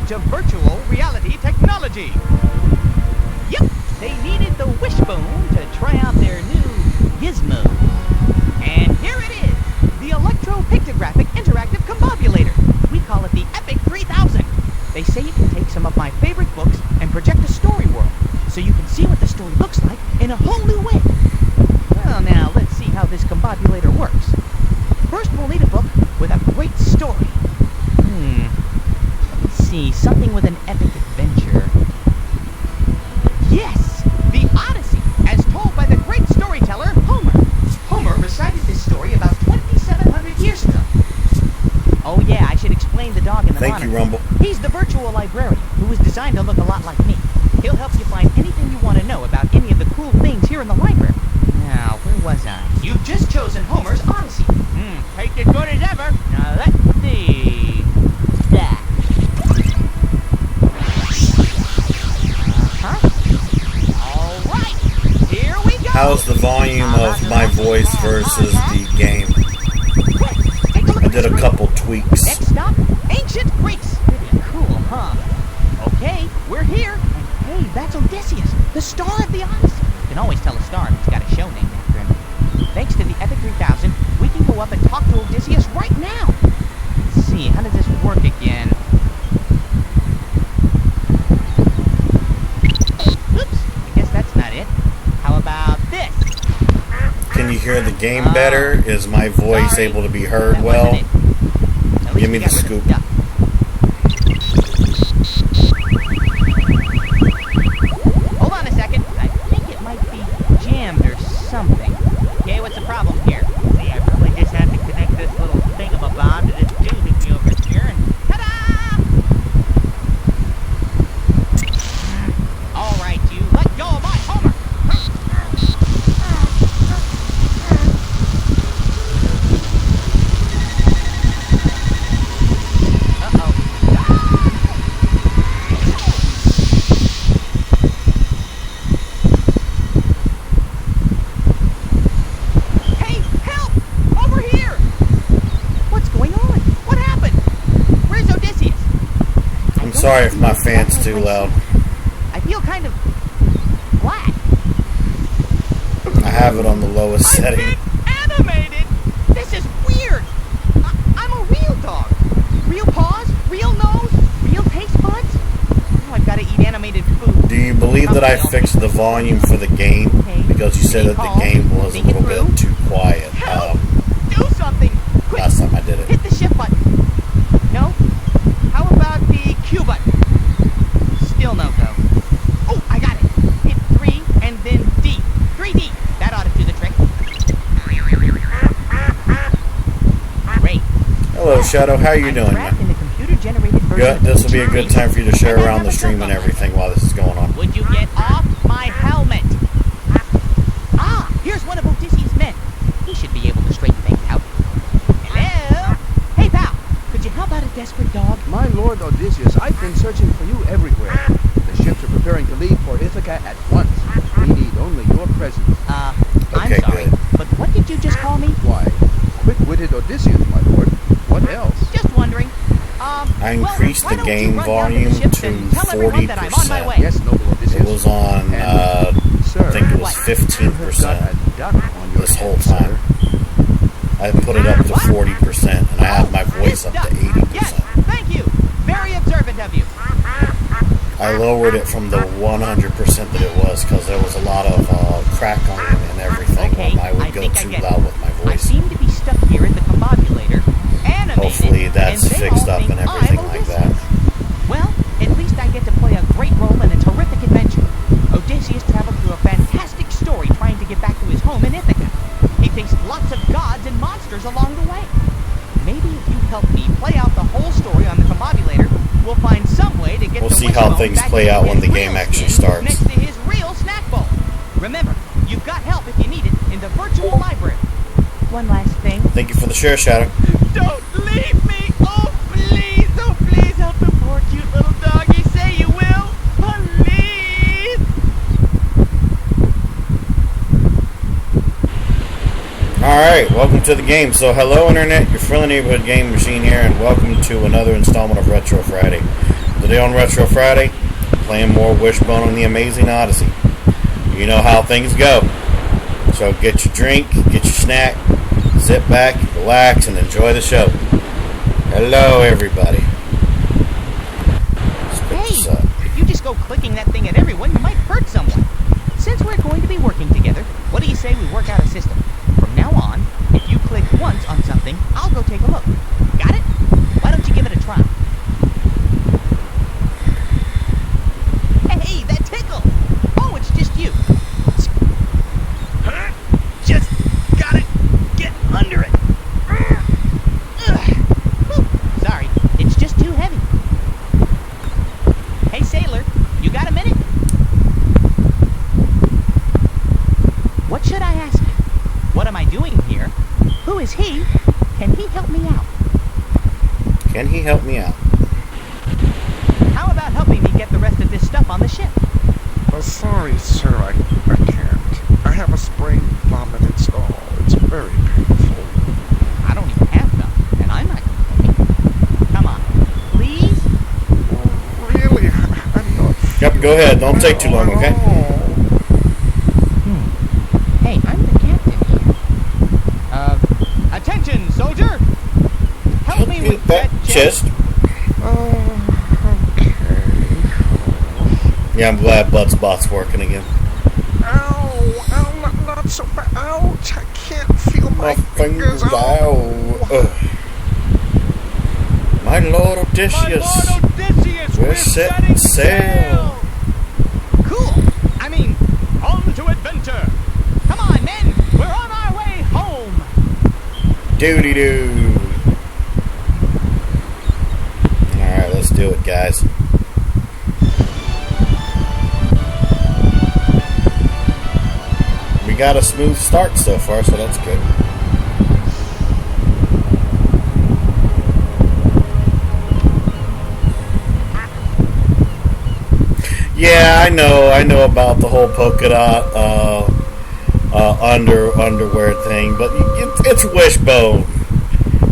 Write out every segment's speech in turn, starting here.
age of virtual reality technology. Yep, they needed the Wishbone to try out their new gizmo. And here it is, the electro-pictographic interactive combobulator. We call it the Epic 3000. They say it can take some of my favorite books and project a story world, so you can see what the story looks like in a whole new way. Well, now, let's see how this combobulator works. First, we'll need a book with a great story. Let's see, something with an epic adventure. Yes! The Odyssey, as told by the great storyteller, Homer. Homer recited this story about 2,700 years ago. Oh yeah, I should explain the dog in the monitor. Thank you, Rumble. He's the virtual librarian, who was designed to look a lot like me. He'll help you find anything you want to know about any of the cool things here in the library. Now, where was I? You've just chosen Homer's Odyssey. Take it good as ever. Now, let's see. That. All right, here we go. How's the volume of my voice versus the game? I did a couple tweaks. Next stop, ancient Greece. Pretty cool, huh? Okay, we're here. And hey, that's Odysseus, the star of the Odyssey. You can always tell a star if he's got a show named after him. Thanks to the Epic 3000, we can go up and talk to Odysseus right now. Let's see, how does this work again? Oops, I guess that's not it. How about this? Can you hear the game better? Is my voice able to be heard well? Give me the scoop. Hold on a second. I think it might be jammed or something. Okay, what's the problem here? See, I probably just had to connect this little thingamabob to this doohickey over here and ta-da! All right, you let go of my Homer. Sorry if my fan's too loud. I feel kind of flat. I have it on the lowest setting. I've been animated. This is weird. I'm a real dog. Real paws, real nose, real taste buds. Oh, I've got to eat animated food. Do you believe that I fixed the volume for the game? Because you said that the game was a little bit too quiet. Do something. Quick. Last time I did it. Hit the shift button. No? How about the Q button? Still no go. Oh, I got it. Hit 3 and then D. 3D. That ought to do the trick. Great. Hello, Shadow. How are you doing, man? Good. This will be a good time for you to share around the stream and everything while this is going on. Would you get off my helmet? Ah, here's one of Odysseus' men. He should be able to straighten things out. Hello? Hey, pal. Could you help out a desperate dog? My lord Odysseus, I've been searching for you everywhere. The ships are preparing to leave for Ithaca at once. We need only your presence. I'm sorry, good. but what did you just call me? Why, quick-witted Odysseus, my lord. What else? Just wondering. I increased the game volume to 40%. Yes, noble Odysseus. It was on, I think it was 15% this whole time. I put it up to 40%, and I have my voice up to 80%. Yes, thank you. Very observant of you. I lowered it from the 100% that it was because there was a lot of crackling and everything when I would go too loud with my I voice. seem to be stuck here at the combobulator. Animated. Hopefully that's and they fixed all up think and everything I'm like Odysseus. that. Well, at least I get to play a great role in a terrific adventure. Odysseus traveled through a fantastic story trying to get back to his home in Ithaca. He faced lots of gods and monsters along the way. Maybe if you help me play out the whole story on the combobulator, we'll find some way to get We'll the see how Wishbone things back play into out when his the game real actually skin starts. next to his real snack bowl. Remember, you've got help if you need it in the virtual library. One last thing. Thank you for the share, Shadow. Don't leave me! Oh, please help the poor cute little doggy. Say you will. Please! Alright, welcome to the game. So, hello, Internet. Your friendly neighborhood game machine here, and welcome to another installment of Retro Friday. Today on Retro Friday, playing more Wishbone on the Amazing Odyssey. You know how things go. So get your drink, get your snack, sit back, relax, and enjoy the show. Hello, everybody. Hey, if you just go clicking that thing at everyone, you might hurt someone. Since we're going to be working together, what do you say we work out a system? From now on, if you click once on something, I'll go take a look. Got it? Why don't you give it a try? Hey, that tickle! Oh, it's just you. Just gotta get under it. Sorry, it's just too heavy. Hey, sailor, you got a minute? What should I ask you? What am I doing here? Who is he? Can he help me out? Can he help me out? How about helping me get the rest of this stuff on the ship? Sorry, sir, I can't. I have a sprained thumb and it's very painful. I don't even have none, and I'm not complaining. Come on, please? Really? I'm not... Yep, go ahead. Don't take too long, okay? Hey, I'm the captain here. Attention, soldier! Help me with that chest. Yeah, I'm glad Buttsbot's working again. Ow, not so bad. Ouch, I can't feel my fingers. Ow. My Lord Odysseus. We're setting sail. Cool. I mean, on to adventure. Come on, men. We're on our way home. Doody-doo. Alright, let's do it, guys. We got a smooth start so far, so that's good. Yeah, I know about the whole polka dot underwear thing, but it's Wishbone.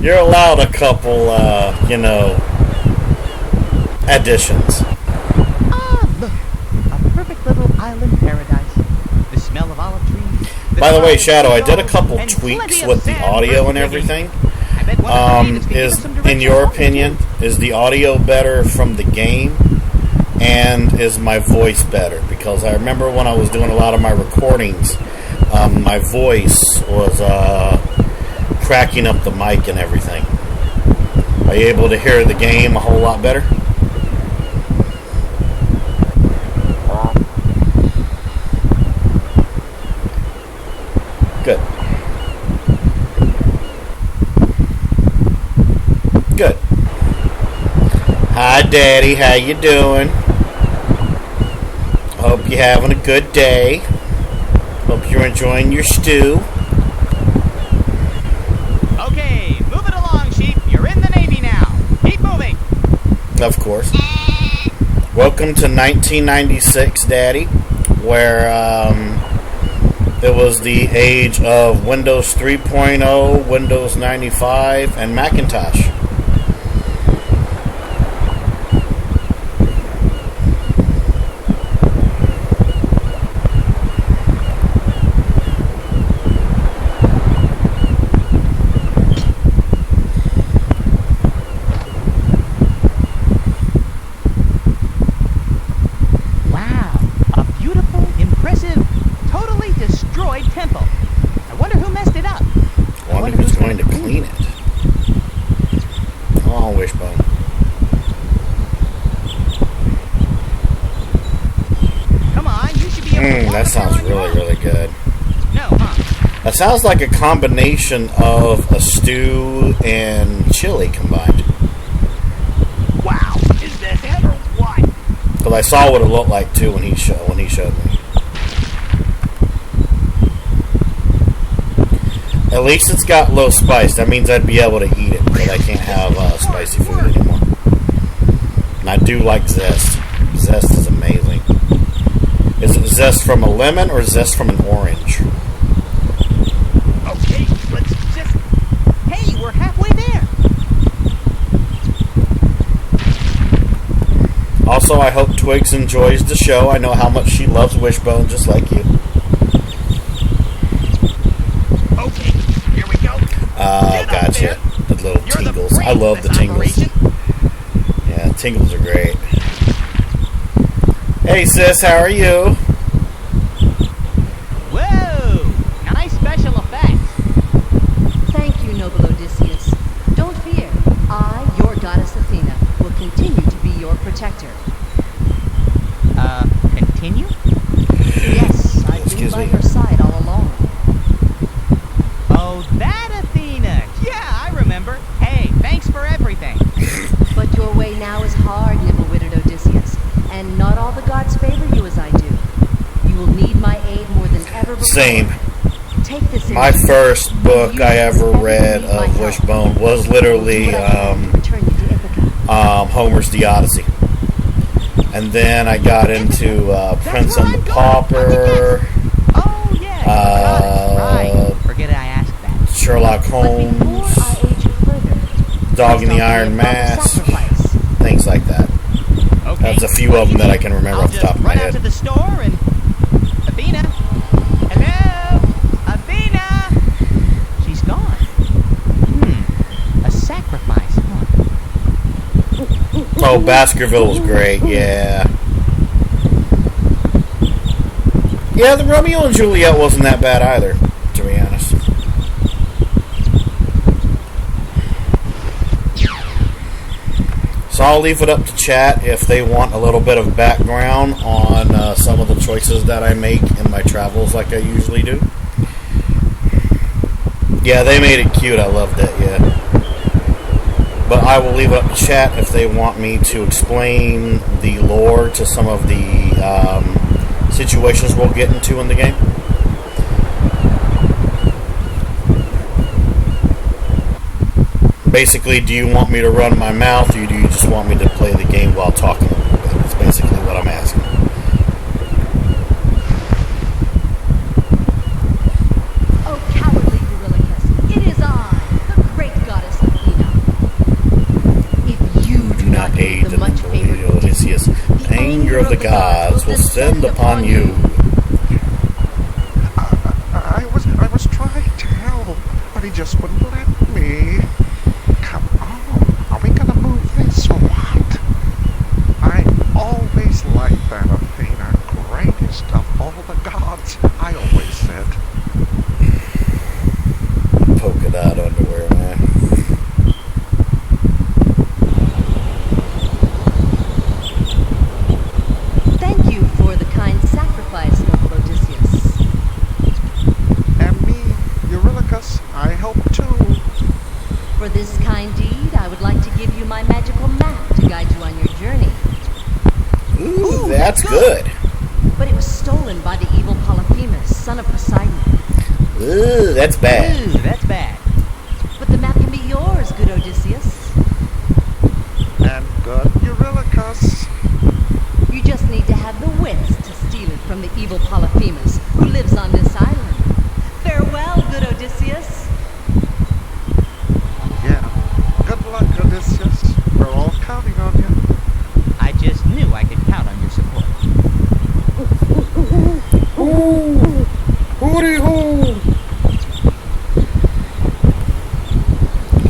You're allowed a couple, additions. Ah, look, a perfect little island paradise. The smell of olive trees. By the way, Shadow, I did a couple tweaks with the audio and everything. Is, in your opinion, is the audio better from the game? And is my voice better? Because I remember when I was doing a lot of my recordings, my voice was cracking up the mic and everything. Are you able to hear the game a whole lot better? Good. Good. Hi, Daddy. How you doing? Hope you're having a good day. Hope you're enjoying your stew. Okay, move it along, sheep. You're in the Navy now. Keep moving. Of course. Welcome to 1996, Daddy, where it was the age of Windows 3.0, Windows 95, and Macintosh. Wishbone. Come on, you should be able to That sounds really good. No, huh? That sounds like a combination of a stew and chili combined. Wow, is this it or what? Because I saw what it looked like too when he showed me. At least it's got low spice. That means I'd be able to eat it, because I can't have spicy food anymore. And I do like zest. Zest is amazing. Is it zest from a lemon or zest from an orange? Okay, let's just... Hey, we're halfway there. Also, I hope Twigs enjoys the show. I know how much she loves Wishbone, just like you. Okay, here we go. Gotcha. The little tingles. I love the tingles. Yeah, tingles are great. Hey, sis, how are you? Whoa! Nice special effects. Thank you, noble Odysseus. Don't fear. I, your goddess Athena, will continue to be your protector. Continue? Yes, I've been by your side all along. Oh, that Athena! Yeah, I remember. Hey, thanks for everything. But your way now is hard, nimble-witted Odysseus, and not all the gods favor you as I do. You will need my aid more than ever before. Same. Take this My first book I ever read of Wishbone was literally Homer's The Odyssey. And then I got into Prince and the Pauper, Oh, yeah. Right. Forget I asked that. Sherlock Holmes, Dog in the Iron Mask, things like that. Okay. That's a few of them that I can remember off the top of my I'll just run out head. to the store and... Athena? Hello? Athena? She's gone. A sacrifice, huh? Oh, Baskerville was great, yeah. Yeah, the Romeo and Juliet wasn't that bad either, to be honest. So I'll leave it up to chat if they want a little bit of background on some of the choices that I make in my travels like I usually do. Yeah, they made it cute. I loved it, yeah. But I will leave it up to chat if they want me to explain the lore to some of the situations we'll get into in the game. Basically, do you want me to run my mouth, or do you just want me to play the game while talking a little bit? That's basically what I'm asking. Oh, cowardly Eurylochus, it is I, the great goddess Athena. If you Do not aid the much favored Odysseus. The anger of the gods will descend upon you. I was trying to help, but he just wouldn't let me. Come on, are we gonna move this or what? I always liked that Athena, greatest of all the gods, I always said. Polka dot underwear, man. Thank you for the kind sacrifice, noble Odysseus. And me, Eurylochus, I help too. For this kind deed, I would like to give you my magical map to guide you on your journey. Ooh, that's good. But it was stolen by the evil Polyphemus, son of Poseidon. Ooh, that's bad. Ooh, that's bad. But the map can be yours, good Odysseus. And good Eurylochus. You just need to have the wits to steal it from the evil Polyphemus, who lives on this island. Farewell, good Odysseus. Yeah. Good luck, Odysseus. We're all counting on you. I just knew I could count on your support. Ooh, hooty hoo.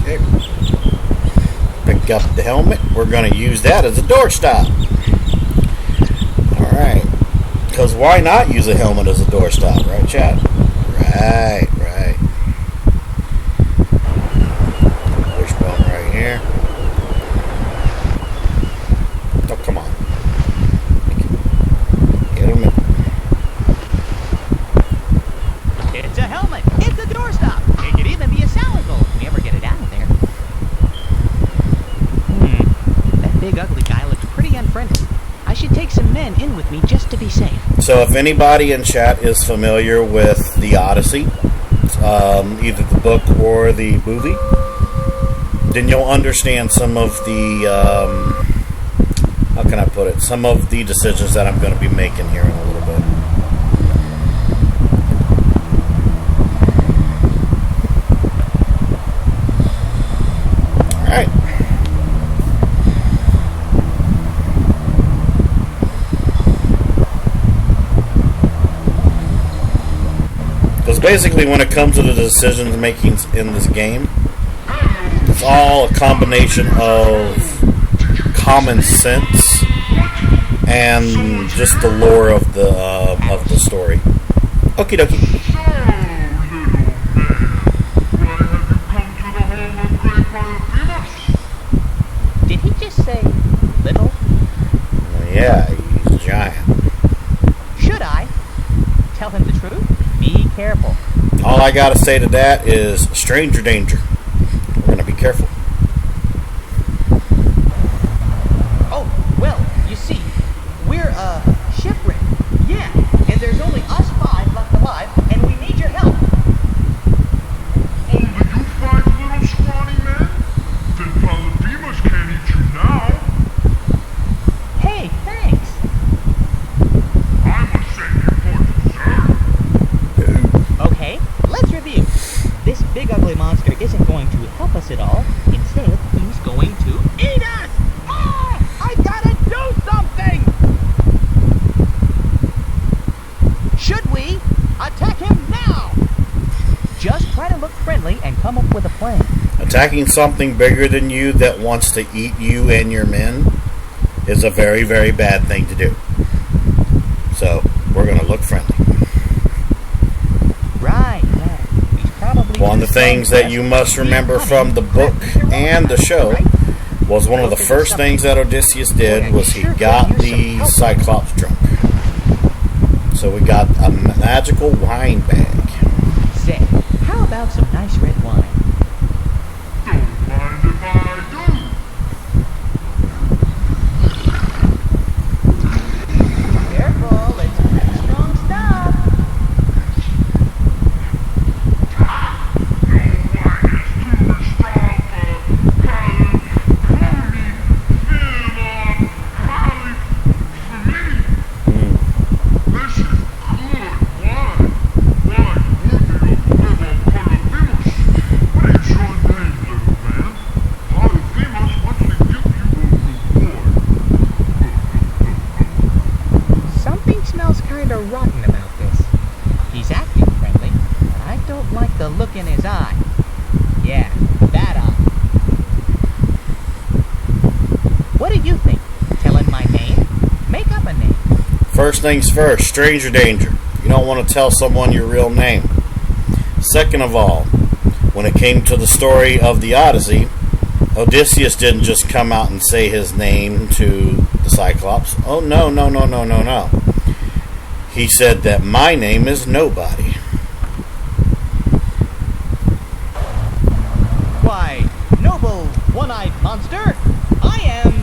Okay. Pick up the helmet. We're going to use that as a doorstop. Alright. Because why not use a helmet as a doorstop, right, Chad? Right, right. Wishbone right here. Oh, come on. Get him in. It's a helmet. It's a doorstop. It could even be a salad bowl if we ever get it out of there. That big ugly guy looks pretty unfriendly. I should take some men in with me just to be safe. So if anybody in chat is familiar with the Odyssey, either the book or the movie, then you'll understand some of the, how can I put it, some of the decisions that I'm going to be making here in a little bit. Alright. basically, when it comes to the decisions making in this game, it's all a combination of common sense and just the lore of the story. Okie dokie. Did he just say little? Yeah, he's giant. Should I tell him the truth? Be careful. All I gotta say to that is stranger danger. We're gonna be careful. Oh, well, you see, we're, shipwrecked. Yeah, and there's only us 5 left alive, and we need your help. Only you 5 little scrawny men? Then Polyphemus can't eat you now. Hey, thanks. I was saving for dessert. Okay, let's review. This big ugly monster isn't going to help us at all. Instead, he's going to eat us! Ah! I gotta do something! Should we attack him now? Just try to look friendly and come up with a plan. Attacking something bigger than you that wants to eat you and your men is a very, very bad thing to do. So, we're gonna look friendly. Right, yeah. He's probably One of the things that you must remember from the book and the show was one of the first things that Odysseus did was he got the Cyclops drunk. So we got a magical wine bag. Say, how about some nice red wine? Don't mind if I do. Careful, it's pretty strong stuff. Something smells kind of rotten about this. He's acting friendly, but I don't like the look in his eye. Yeah, that eye. What do you think? Tell him my name? Make up a name. First things first, stranger danger. You don't want to tell someone your real name. Second of all, when it came to the story of the Odyssey, Odysseus didn't just come out and say his name to the Cyclops. Oh, no. He said that my name is Nobody. Why, noble one-eyed monster, I am,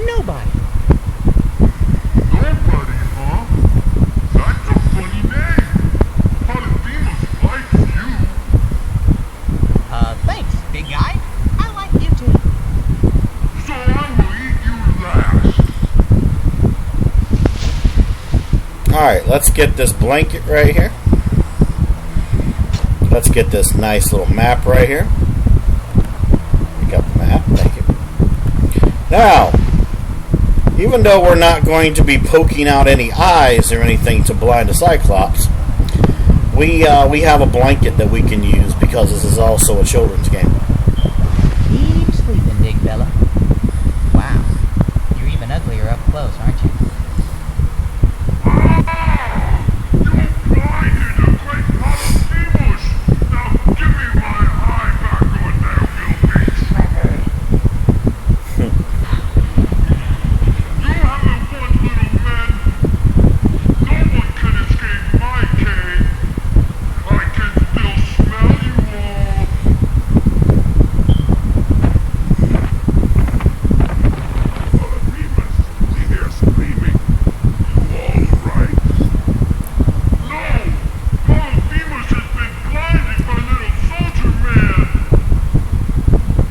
nobody. Nobody, huh? That's a funny name. Polyphemus likes you. Thanks, big guy. I like you too. So I will eat you last. Alright, let's get this blanket right here. Let's get this nice little map right here. Pick up the map, thank you. Now, even though we're not going to be poking out any eyes or anything to blind a Cyclops, we have a blanket that we can use because this is also a children's game. Keep sleeping, big fella. Wow, you're even uglier up close, aren't you? You blinded the great Polyphemus. Now give me my eye back or there will be trouble. You haven't fun, little men. No one can escape my cave. I can still smell you all. Polyphemus, we hear screaming. You all right? No! Polyphemus has been blinded by little soldier man!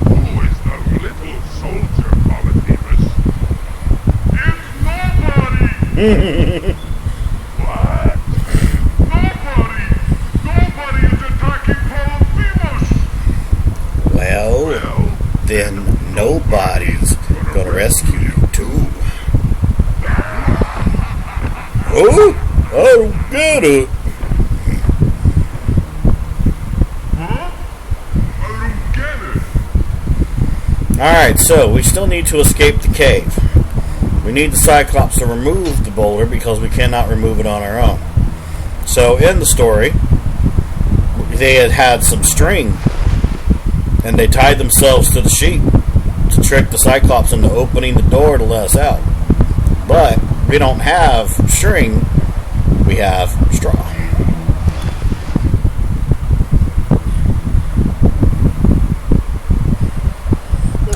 Who is the little soldier, Polyphemus? It's nobody! What? Nobody! Nobody is attacking Polyphemus! Well, then nobody's gonna rescue you too. Oh! Get it. Huh? I don't get it. Alright, so we still need to escape the cave. We need the Cyclops to remove the boulder because we cannot remove it on our own. So in the story, they had some string and they tied themselves to the sheet to trick the Cyclops into opening the door to let us out. But we don't have string, we have straw.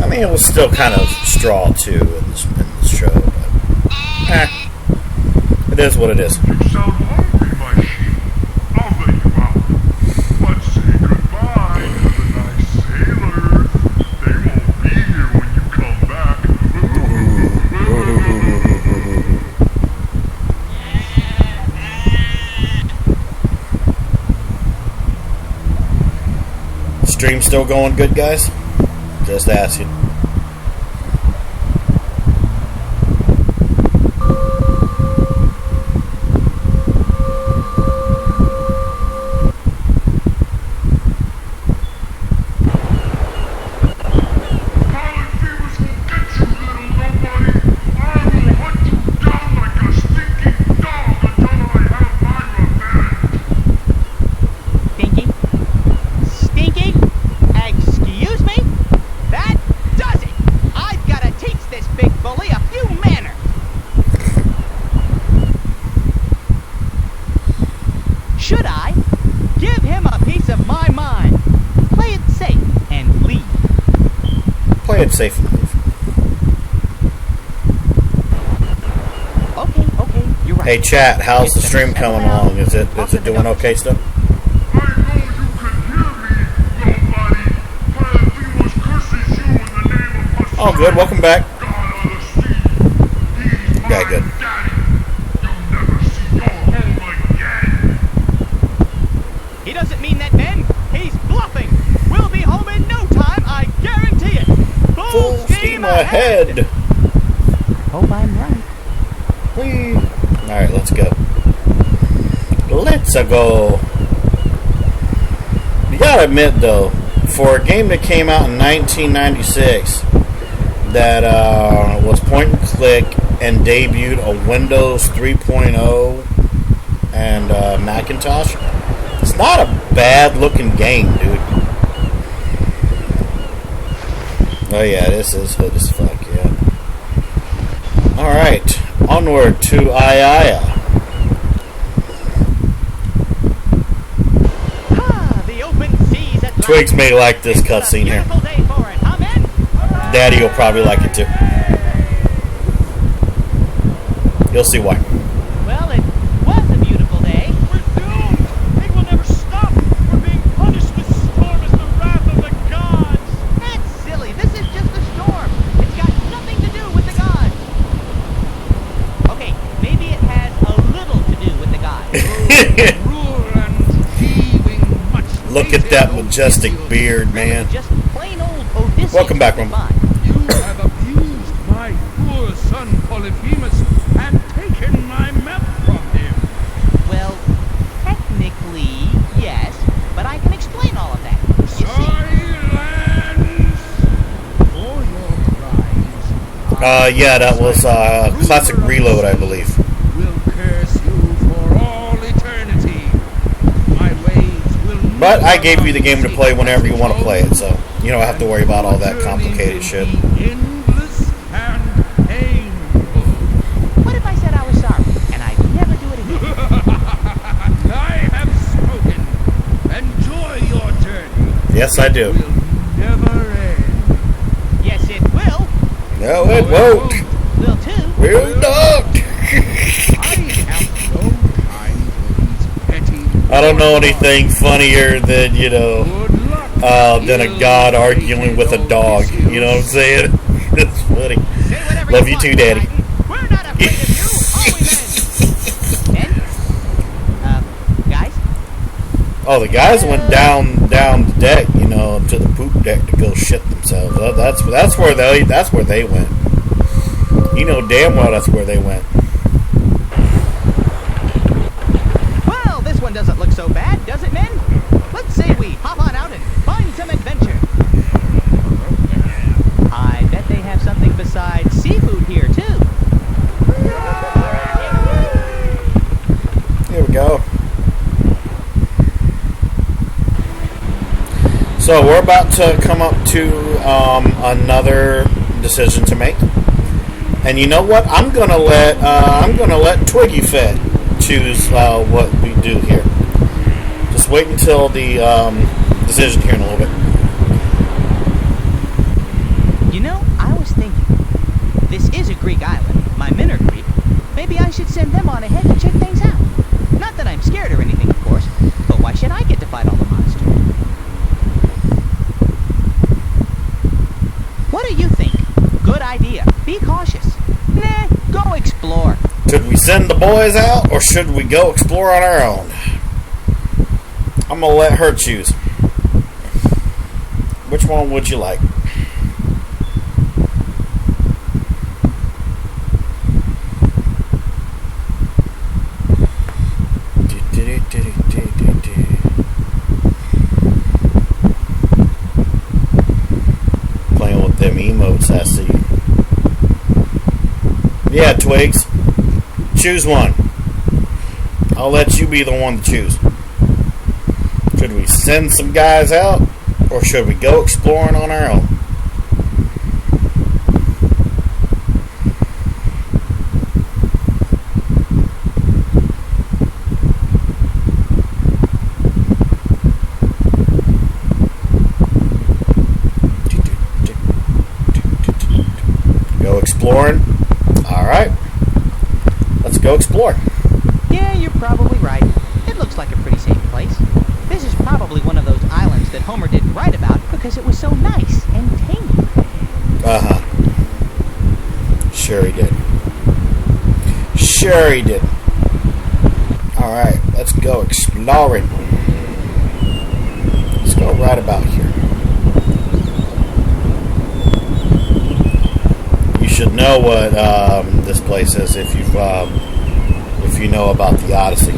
I mean, it was still kind of straw too in this show, but it is what it is. You sound hungry, my sheep. I'll let you out. But say goodbye to the nice sailors. They won't be here when you come back. Stream still going good, guys? Just asking. Should I give him a piece of my mind? Play it safe and leave. Play it safe and leave. Okay, you're right. Hey chat, how's the stream coming along? Is it doing okay still? Oh good, welcome back. Yeah, good. He doesn't mean that, Ben. He's bluffing. We'll be home in no time, I guarantee it. Full steam ahead. Hope I'm right. Whee. Alright, let's go. Let's go. You gotta admit though, for a game that came out in 1996 that was point and click and debuted a Windows 3.0 and Macintosh, it's not a bad looking game, dude. Oh yeah, this is hood as fuck, yeah. Alright, onward to Ayaya. The open seas at Twigs may like this cutscene here. Beautiful day for it, huh, Ben? Daddy will probably like it too. You'll see why. Well, it was a beautiful day. We're doomed. It will never stop. We're being punished. This storm is the wrath of the gods. That's silly. This is just a storm. It's got nothing to do with the gods. Okay, maybe it has a little to do with the gods. Look at that majestic beard, man. Just plain old Odyssey. Welcome back, Rumble. You have abused my poor son Polyphemus and taken my map from him. Well, technically, yes, but I can explain all of that. You see, Silence! For your crimes, Yeah, that was Classic Reload, I believe. will curse you for all eternity. My ways will But I gave you the game to play whenever you want to play it, so you don't have to worry about all that complicated shit. endless and painful. what if I said I was sorry, and I'd never do it again? I have spoken. Enjoy your journey. Yes, I do. Will never end. Yes, it will. No, it won't. Will too. Will not. I have no time for these petty. I don't know anything funnier than, Good luck. than a god arguing with a dog. You know what I'm saying? It's funny. Say whatever Love you want, too, Daddy. Titan. We're not afraid of you, are we, men? Men? Guys? Oh, the guys went down the deck, to the poop deck to go shit themselves. That's where they went. You know damn well that's where they went. poolside seafood here, too. Here we go. So we're about to come up to another decision to make, and you know what? I'm gonna let Twiggy Fed choose what we do here. Just wait until the decision here in a little bit. You know, I was thinking, this is a Greek island. My men are Greek. Maybe I should send them on ahead to check things out. Not that I'm scared or anything, of course, but why should I get to fight all the monsters? What do you think? Good idea. Be cautious. Nah, go explore. Should we send the boys out, or should we go explore on our own? I'm gonna let her choose. Which one would you like? Playing with them emotes, I see. Yeah, Twigs. Choose one. I'll let you be the one to choose. Should we send some guys out, or should we go exploring on our own? Go exploring? Alright. Let's go explore. Yeah, you're probably right. It looks like a pretty safe place. This is probably one of those islands that Homer didn't write about because it was so nice and tame. Uh-huh. Sure he did. Sure he did. Alright, let's go exploring. Let's go right about here. You should know what this place is if you know about the Odyssey.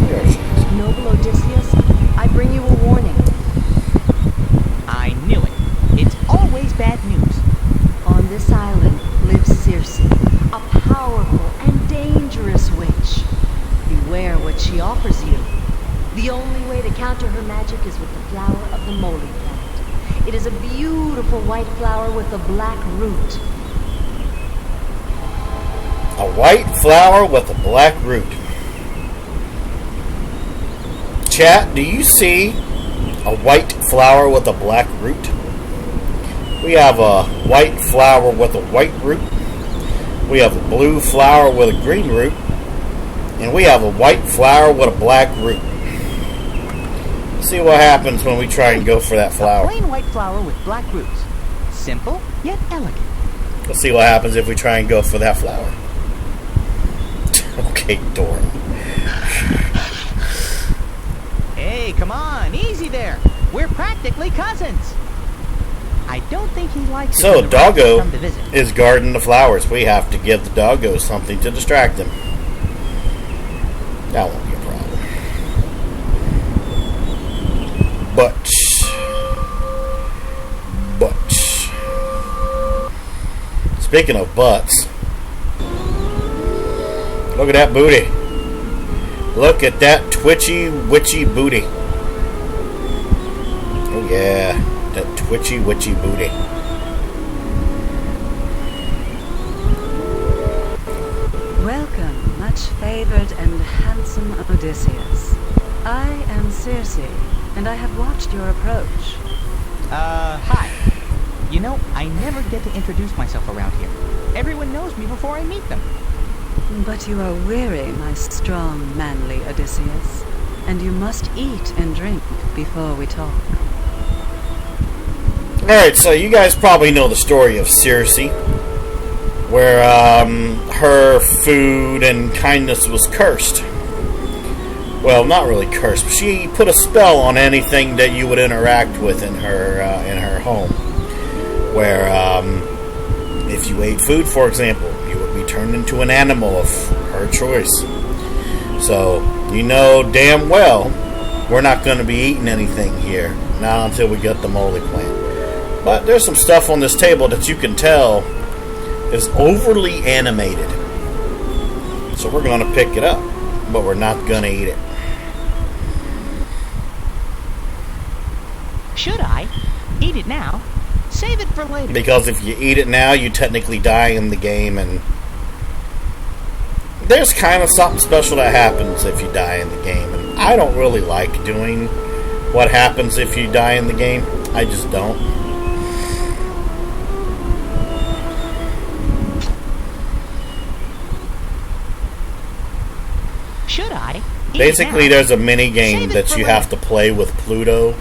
There she is. Noble Odysseus, I bring you a warning. I knew it. It's always bad news. On this island lives Circe, a powerful and dangerous witch. Beware what she offers you. The only way to counter her magic is with the flower of the moly plant. It is a beautiful white flower with a black root. A white flower with a black root. Chat, do you see a white flower with a black root? We have a white flower with a white root. We have a blue flower with a green root. And we have a white flower with a black root. See what happens when we try and go for that A flower. plain white flower with black roots. Simple, yet elegant. Let's see what happens if we try and go for that flower. Okay, Dora. Hey, come on, easy there. We're practically cousins. I don't think he likes it So, when the rats Doggo come to visit. is guarding the flowers. We have to give the Doggo something to distract him. That won't be a problem. But speaking of butts, look at that booty. Look at that twitchy, witchy booty. Oh yeah, that twitchy, witchy booty. Welcome, much favored and handsome Odysseus. I am Circe, and I have watched your approach. Hi. You know, I never get to introduce myself around here. Everyone knows me before I meet them. But you are weary, my strong, manly Odysseus, and you must eat and drink before we talk. Alright, so you guys probably know the story of Circe, where her food and kindness was cursed. Well, not really cursed, but she put a spell on anything that you would interact with in her home. Where if you ate food, for example, you would be turned into an animal of her choice. So you know damn well we're not going to be eating anything here. Not until we get the moly plant. But there's some stuff on this table that you can tell is overly animated. So we're going to pick it up, but we're not going to eat it. Should I eat it now? Save it for later. Because if you eat it now, you technically die in the game, and there's kind of something special that happens if you die in the game. And I don't really like doing what happens if you die in the game. I just don't. Should I? Basically, there's a mini game that you have to play with Pluto,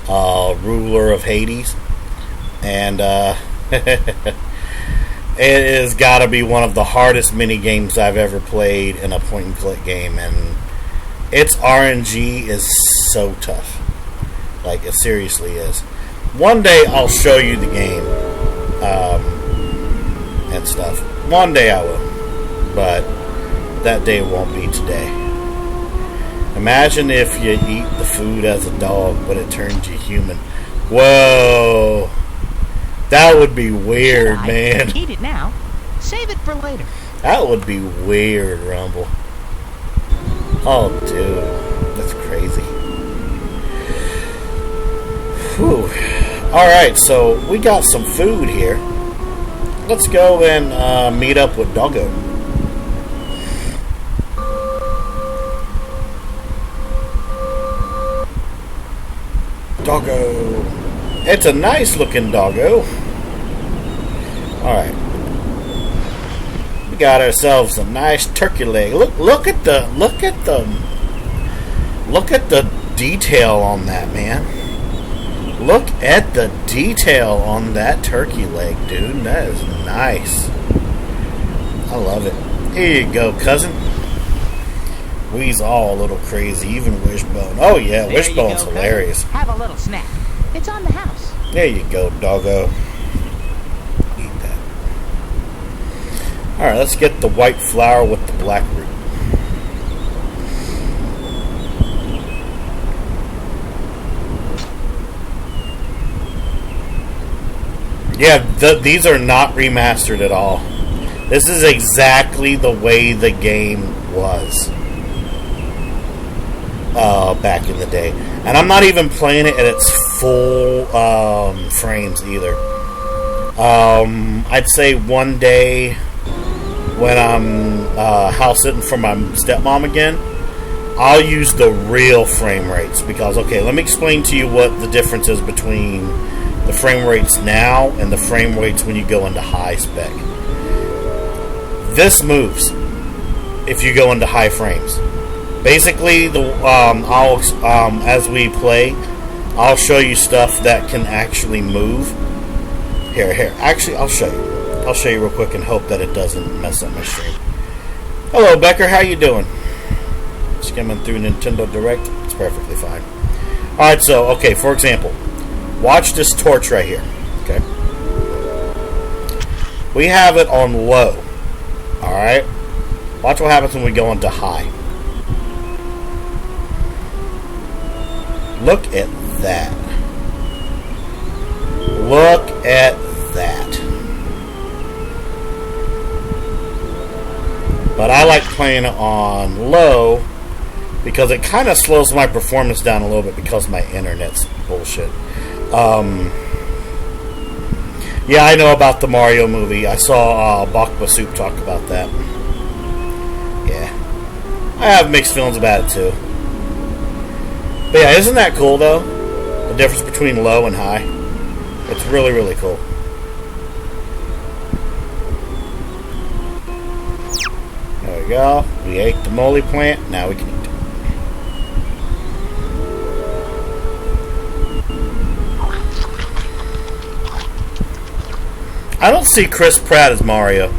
ruler of Hades, and it has got to be one of the hardest mini games I've ever played in a point-and-click game, and its RNG is so tough. Like, it seriously is. One day I'll show you the game and stuff. One day I will, but that day won't be today. Imagine if you eat the food as a dog, but it turns you human. Whoa. That would be weird, man. Eat it now. Save it for later. That would be weird, Rumble. Oh, dude. That's crazy. Whew. Alright, so we got some food here. Let's go and meet up with Doggo. Doggo. It's a nice looking doggo. Alright. We got ourselves a nice turkey leg. Look at the detail on that, man. Look at the detail on that turkey leg, dude. That is nice. I love it. Here you go, cousin. We's all a little crazy, even Wishbone. Oh yeah, There Wishbone's you go, hilarious. cousin. Have a little snack. It's on the house. There you go, doggo. Eat that. Alright, let's get the white flour with the black root. Yeah, these are not remastered at all. This is exactly the way the game was back in the day. And I'm not even playing it at its full frames either. I'd say one day when I'm house sitting for my stepmom again, I'll use the real frame rates. Because, okay, let me explain to you what the difference is between the frame rates now and the frame rates when you go into high spec. This moves if you go into high frames. Basically, as we play, I'll show you stuff that can actually move. Here. Actually, I'll show you. I'll show you real quick and hope that it doesn't mess up my stream. Hello, Becker. How you doing? Skimming through Nintendo Direct. It's perfectly fine. All right. So, okay. For example, watch this torch right here. Okay. We have it on low. All right. Watch what happens when we go into high. Look at that. Look at that. But I like playing it on low because it kind of slows my performance down a little bit because my internet's bullshit. Yeah, I know about the Mario movie. I saw Bakba Soup talk about that. Yeah. I have mixed feelings about it too. But yeah, isn't that cool though? The difference between low and high. It's really, really cool. There we go. We ate the moly plant. Now we can eat it. I don't see Chris Pratt as Mario.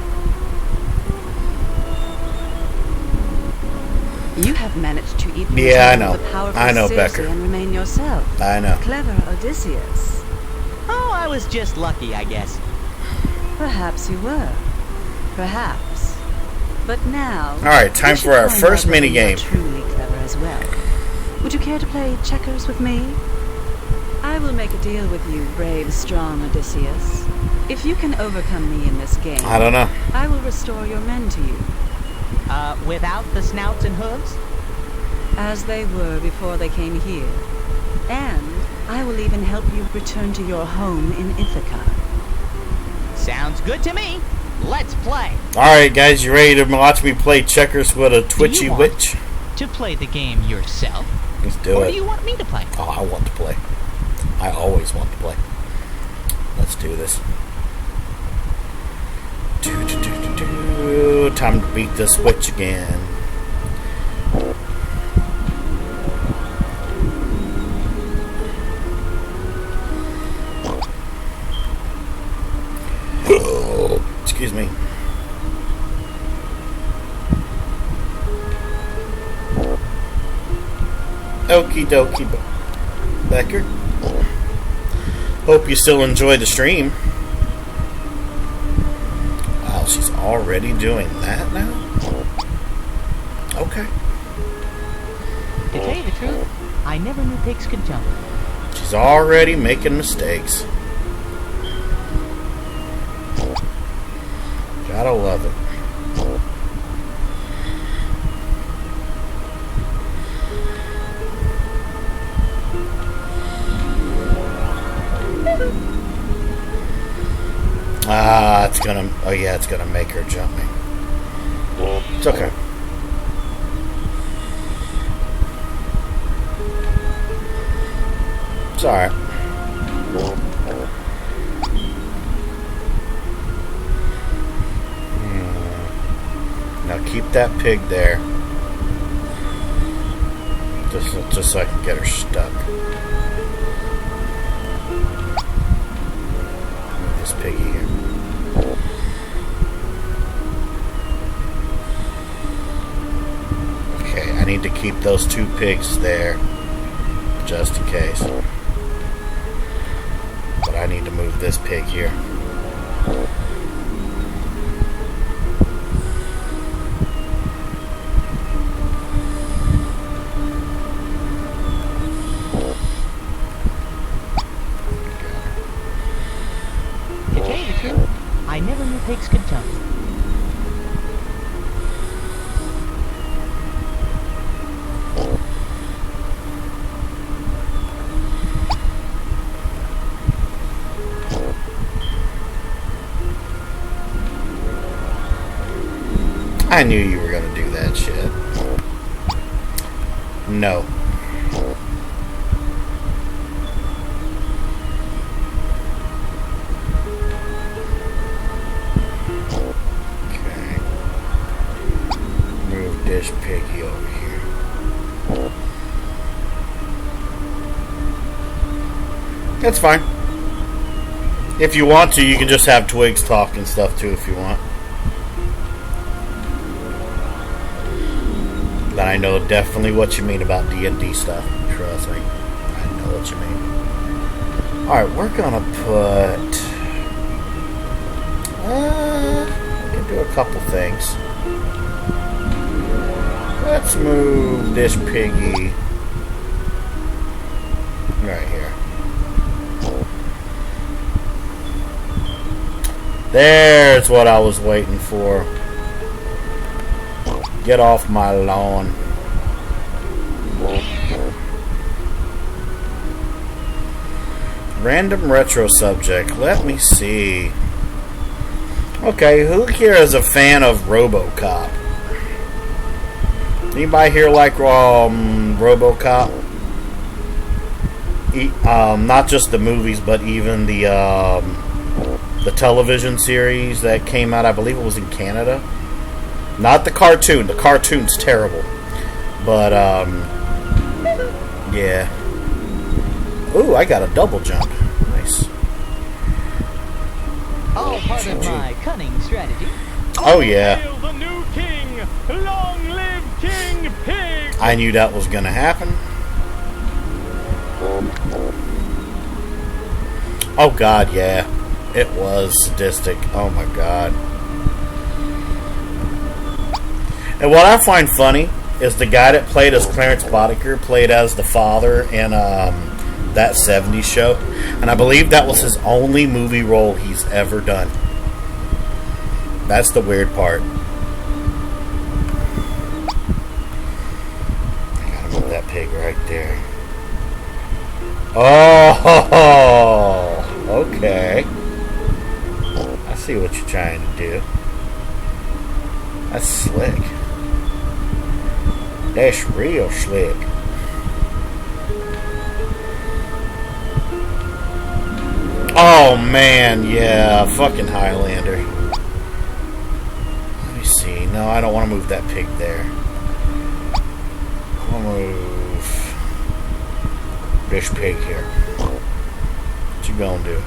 You have managed to eat Yeah, I know. the powerful I know, Circe Becker. and remain yourself. I know. Clever Odysseus. Oh, I was just lucky, I guess. Perhaps you were. Perhaps. But now... Alright, time we should for our find first out whether mini you are game. truly clever as well. Would you care to play checkers with me? I will make a deal with you, brave, strong Odysseus. If you can overcome me in this game, I don't know. I will restore your men to you, Without the snouts and hooves? as they were before they came here. And I will even help you return to your home in Ithaca. Sounds good to me. Let's play. Alright, guys, you ready to watch me play checkers with a twitchy want witch? To play the game yourself? Let's do Or it. do you want me to play? Oh, I want to play. I always want to play. Let's do this. Time to beat this witch again. Excuse me. Okie dokie, Becker. Hope you still enjoy the stream. Wow, she's already doing that now? Okay. To tell you the truth, I never knew pigs could jump. She's already making mistakes. Gotta love it. It's gonna, oh yeah, it's gonna make her jump me. It's okay. It's alright. Now keep that pig there. Just so I can get her stuck. This piggy here. Okay, I need to keep those two pigs there. Just in case. But I need to move this pig here. To tell you the truth, I never knew pigs could jump. I knew you were gonna do that shit. No. Okay. Move this piggy over here. That's fine. If you want to, you can just have Twigs talk and stuff too if you want. But I know definitely what you mean about D&D stuff. Trust me. I know what you mean. Alright, we're gonna put... we can do a couple things. Let's move this piggy right here. There's what I was waiting for. Get off my lawn. Random retro subject. Let me see. Okay, who here is a fan of RoboCop? Anybody here like RoboCop? Not just the movies, but even the television series that came out. I believe it was in Canada. Not the cartoon. The cartoon's terrible. But, yeah. Ooh, I got a double jump. Nice. All part of my cunning strategy. Oh, yeah. Hail the new king! Long live King Pig! I knew that was going to happen. Oh, God, yeah. It was sadistic. Oh, my God. And what I find funny is the guy that played as Clarence Boddicker, played as the father in that 70s show. And I believe that was his only movie role he's ever done. That's the weird part. I gotta move that pig right there. Oh, okay. I see what you're trying to do. That's slick. That's real slick. Oh man, yeah, fucking Highlander. Let me see. No, I don't want to move that pig there. I'll move this pig here. What you gonna do?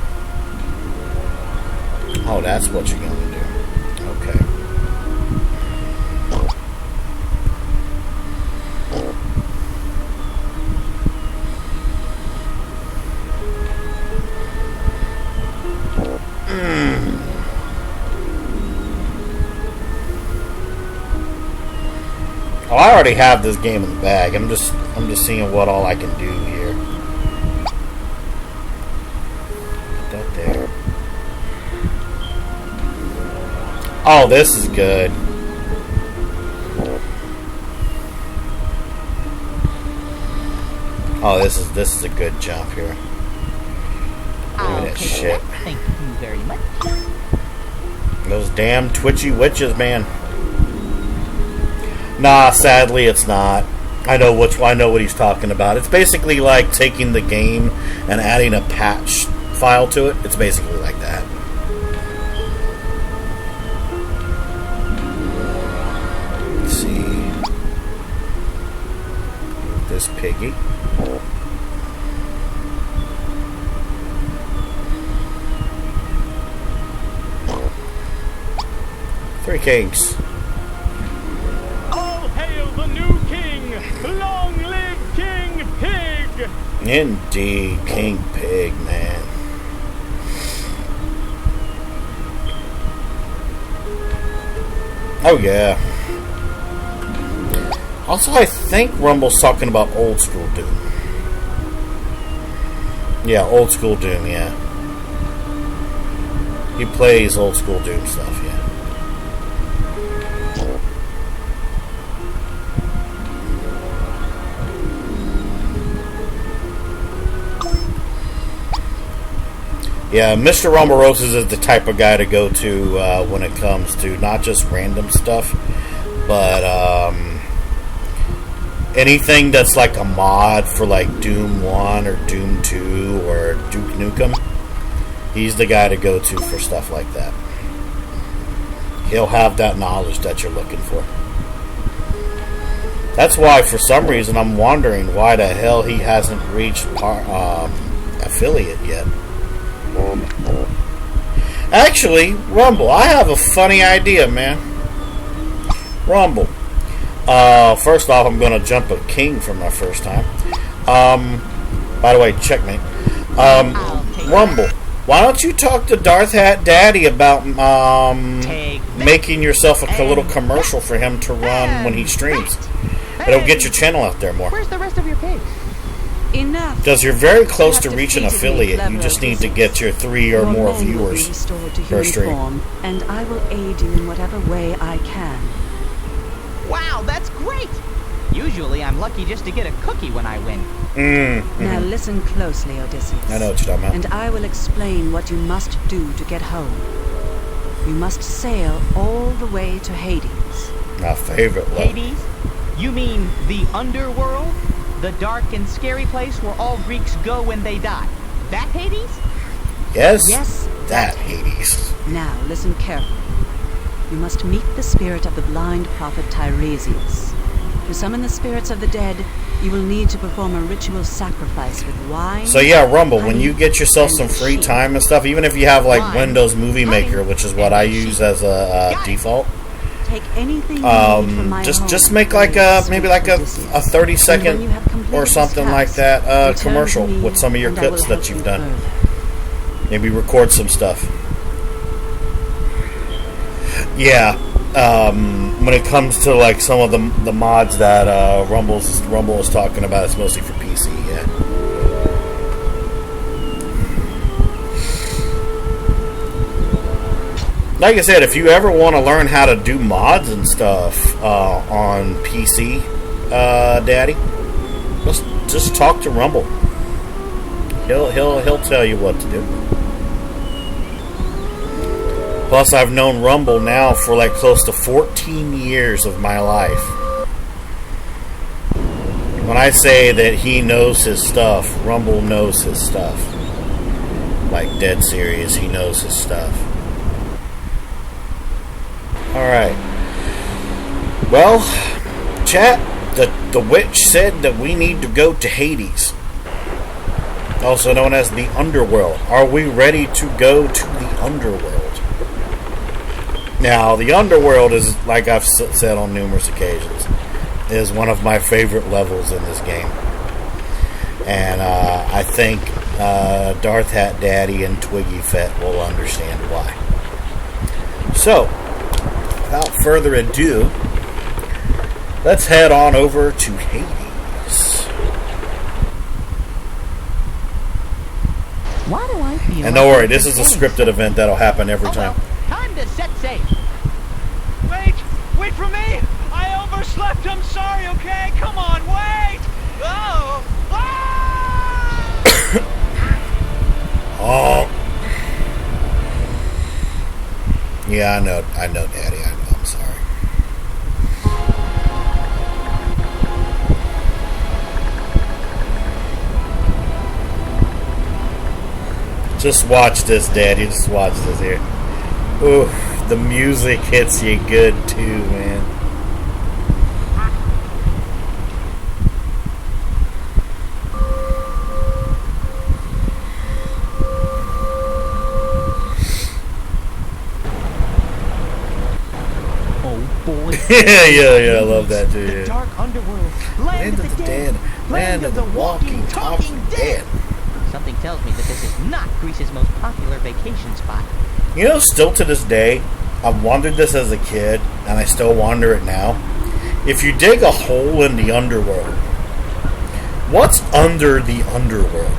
Oh, that's what you're gonna do. Okay. Oh, I already have this game in the bag. I'm just seeing what all I can do here. Put that there. Oh, this is good. Oh, this is a good jump here. Look at that shit. Thank you very much. Those damn twitchy witches, man. Nah, sadly it's not. I know what he's talking about. It's basically like taking the game and adding a patch file to it. It's basically like that. Let's see. This piggy. Three kings. Long live King Pig! Indeed, King Pig, man. Oh, yeah. Also, I think Rumble's talking about old school Doom. Yeah, old school Doom, yeah. He plays old school Doom stuff, yeah. Yeah, Mr. Rumble Roses is the type of guy to go to when it comes to not just random stuff, but anything that's like a mod for like Doom 1 or Doom 2 or Duke Nukem. He's the guy to go to for stuff like that. He'll have that knowledge that you're looking for. That's why, for some reason, I'm wondering why the hell he hasn't reached affiliate yet. Actually, Rumble, I have a funny idea, man. Rumble. First off, I'm going to jump a king for my first time. By the way, checkmate. Rumble, why don't you talk to Darth Hat Daddy about making yourself a little commercial for him to run when he streams? It'll get your channel out there more. Where's the rest of your pigs? Enough. Because you're very close to reaching affiliate. You just need to get your 3 or more viewers per stream. And I will aid you in whatever way I can. Wow, that's great! Usually I'm lucky just to get a cookie when I win. Now listen closely, Odysseus. I know what you're talking about. And I will explain what you must do to get home. You must sail all the way to Hades. My favorite one. Hades? You mean the underworld? The dark and scary place where all Greeks go when they die. That Hades? Yes? Yes, that Hades. Now, listen carefully. You must meet the spirit of the blind prophet Tiresias. To summon the spirits of the dead, you will need to perform a ritual sacrifice with wine. So yeah, Rumble, when you get yourself some free time and stuff, even if you have like Windows Movie Maker, which is what I use as a default, take anything just make like maybe like a 30-second or something like that commercial with some of your clips that you've done. Maybe record some stuff. Yeah, when it comes to like some of the mods that Rumble is talking about, it's mostly for PC. Yeah. Like I said, if you ever want to learn how to do mods and stuff on PC, Daddy, just talk to Rumble. He'll tell you what to do. Plus, I've known Rumble now for like close to 14 years of my life. When I say that he knows his stuff, Rumble knows his stuff. Like dead serious, he knows his stuff. Alright. Well, chat, the witch said that we need to go to Hades, also known as the Underworld. Are we ready to go to the Underworld? Now, the Underworld is, like I've said on numerous occasions, is one of my favorite levels in this game. And I think Darth Hat Daddy and Twiggy Fett will understand why. So, without further ado, let's head on over to Hades. Why do I feel And don't worry, this is a scripted event that'll happen every time. Time to set safe. Wait for me! I overslept, I'm sorry, okay? Come on, wait! Oh! Ah! Oh. Yeah, I know, Daddy. I know. I'm sorry. Just watch this, Daddy. Just watch this here. Ooh, the music hits you good too, man. yeah, I love that too. The Yeah. dark underworld, land of the dead, land of the walking, talking dead. Something tells me that this is not Greece's most popular vacation spot. You know, still to this day, I've wondered this as a kid, and I still wonder it now. If you dig a hole in the underworld, what's under the underworld?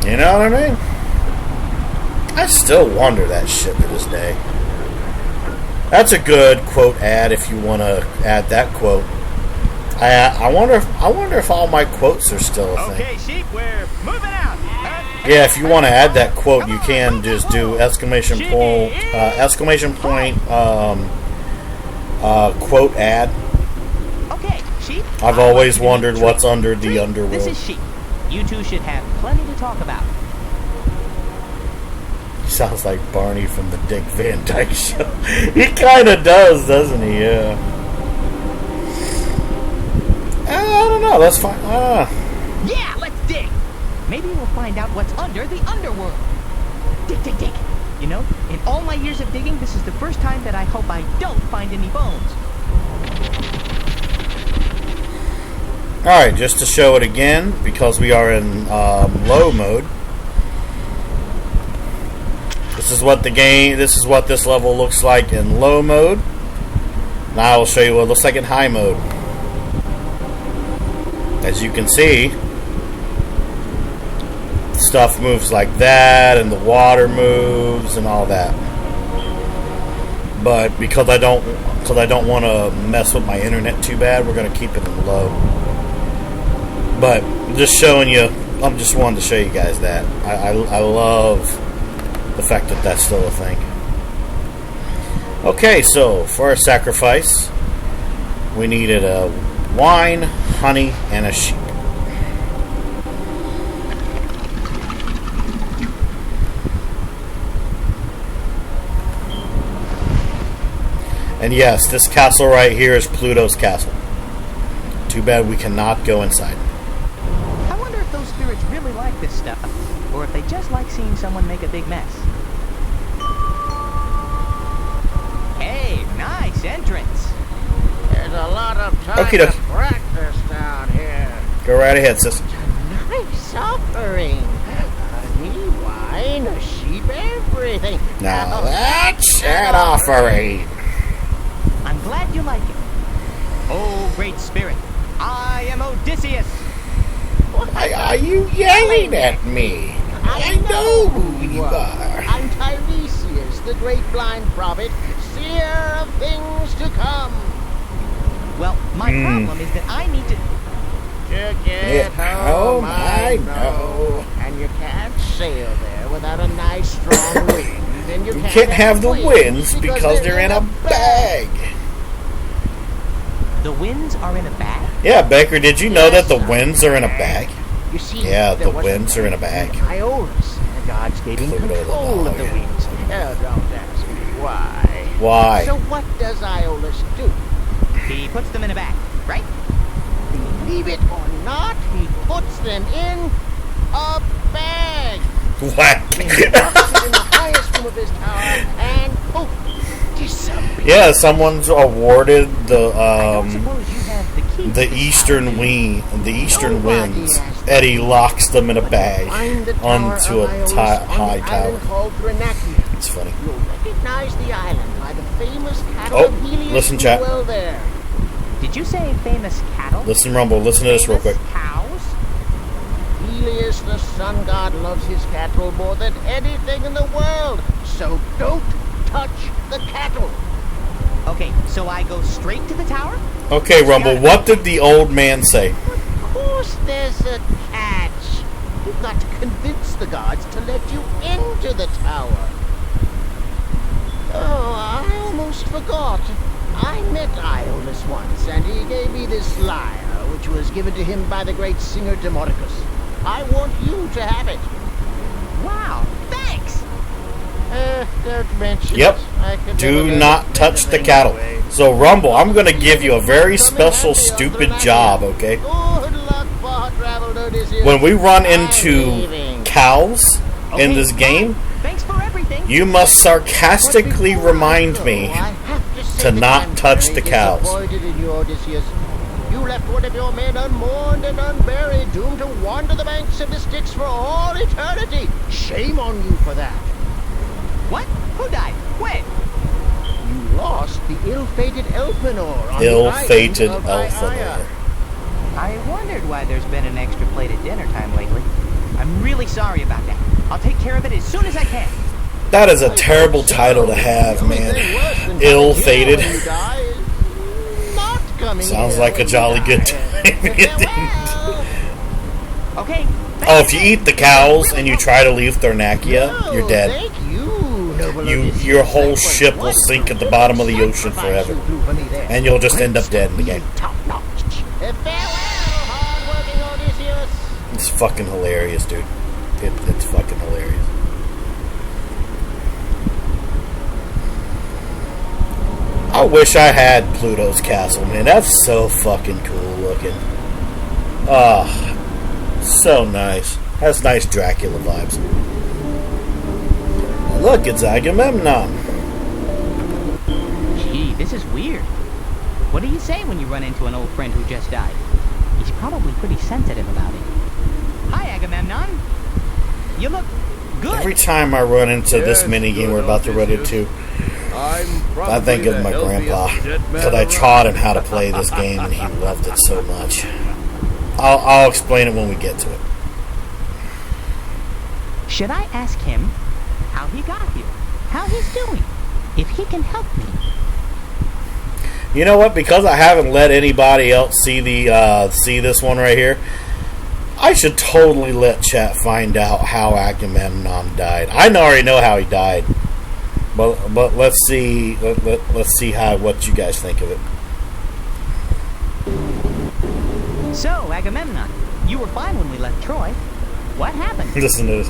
You know what I mean? I still wonder that shit to this day. That's a good quote ad if you want to add that quote. I wonder if all my quotes are still a thing. Okay, sheep, we're moving out. Yeah, if you want to add that quote, you can just do exclamation point quote ad. Okay, sheep. I've always wondered what's under the underworld. This is sheep. You two should have plenty to talk about. Sounds like Barney from the Dick Van Dyke Show. He kind of does, doesn't he? Yeah. I don't know. That's fine. Yeah, let's dig. Maybe we'll find out what's under the underworld. Dig, dig, dig. You know, in all my years of digging, this is the first time that I hope I don't find any bones. Alright, just to show it again, because we are in low mode. This is what this level looks like in low mode. Now I will show you what it looks like in high mode. As you can see, stuff moves like that, and the water moves, and all that. But because I don't want to mess with my internet too bad, we're going to keep it in low. But just showing you, I just wanted to show you guys that. I love the fact that that's still a thing. Okay, so for our sacrifice, we needed a wine, honey, and a sheep. And yes, this castle right here is Pluto's castle. Too bad we cannot go inside. I wonder if those spirits really like this stuff, or if they just like seeing someone make a big mess. Hey, nice entrance. There's a lot of time Okie to dokie. practice down here. Go right ahead, sis. Nice offering. Honey, wine, a sheep, everything. everything. Now that's an offering. I'm glad you like it. Oh, great spirit, I am Odysseus. Why are you yelling at me? I know who you are. I'm Tiresias, the great blind prophet, seer of things to come. Well, my problem is that I need to... To get home, I know. And you can't sail there without a nice strong wind. And you can't have the winds because they're in a bag. The winds are in a bag? Yeah, Baker, did you know that the winds are in a bag? You see, Yeah, the winds are in a bag. Iolus, the gods gave him control of the winds. Oh, don't ask me why. Why? So what does Iolus do? He puts them in a bag, right? Believe it or not, he puts them in a bag. Whack. He puts it in the highest room of his tower, and poof, disappears. Yeah, someone's awarded the I don't suppose you have the key to the this eastern winds. Eddie locks them in a bag onto a high tower. Called Thrinacia. It's funny. You'll recognize the island by the famous cattle Oh, of Helios listen, who chat. dwell there. house. Did you say famous cattle? Listen, Rumble. Listen to this real quick. Famous cows? Helios, the sun god, loves his cattle more than anything in the world. So don't touch the cattle. Okay, so I go straight to the tower? Okay, Rumble. What did the old man say? Of course there's a catch. You've got to convince the gods to let you into the tower. Oh, I almost forgot. I met Iolus once, and he gave me this lyre, which was given to him by the great singer Demodocus. I want you to have it. Wow, thanks! Don't mention Yep. it. I could Do never not let touch the anything cattle. away. So, Rumble, I'm going to give you a very special, stupid job, okay? Good luck, far-traveled Odysseus. When we run I'm into leaving. cows in this game, Thanks for everything. you must sarcastically remind me to not touch the cows. In you, Odysseus. You left one of your men unmourned and unburied, doomed to wander the banks of the Styx for all eternity. Shame on you for that. What? Who died? When? You lost the ill-fated Elpenor on Ill-fated the island of Aiaia. Elfinor. I wondered why there's been an extra plate at dinner time lately. I'm really sorry about that. I'll take care of it as soon as I can. That is a terrible title to have, man. Ill-fated. Sounds like a jolly good time. Okay. Oh, if you eat the cows and you try to leave Thrinacia, you're dead. Your whole ship will sink at the bottom of the ocean forever. And you'll just end up dead in the game. It's fucking hilarious, dude. It's fucking hilarious. I wish I had Pluto's castle, man. That's so fucking cool looking. Ah, so nice. Has nice Dracula vibes. Look, it's Agamemnon. Gee, this is weird. What do you say when you run into an old friend who just died? He's probably pretty sensitive about it. Hi, Agamemnon. You look good. Every time I run into this minigame we're about to run into, I think of my grandpa, because I taught him how to play this game and he loved it so much. I'll explain it when we get to it. Should I ask him how he got here? How he's doing? If he can help me? You know what? Because I haven't let anybody else see this one right here, I should totally let chat find out how Agamemnon died. I already know how he died. But let's see what you guys think of it. So, Agamemnon, you were fine when we left Troy. What happened? Listen to this.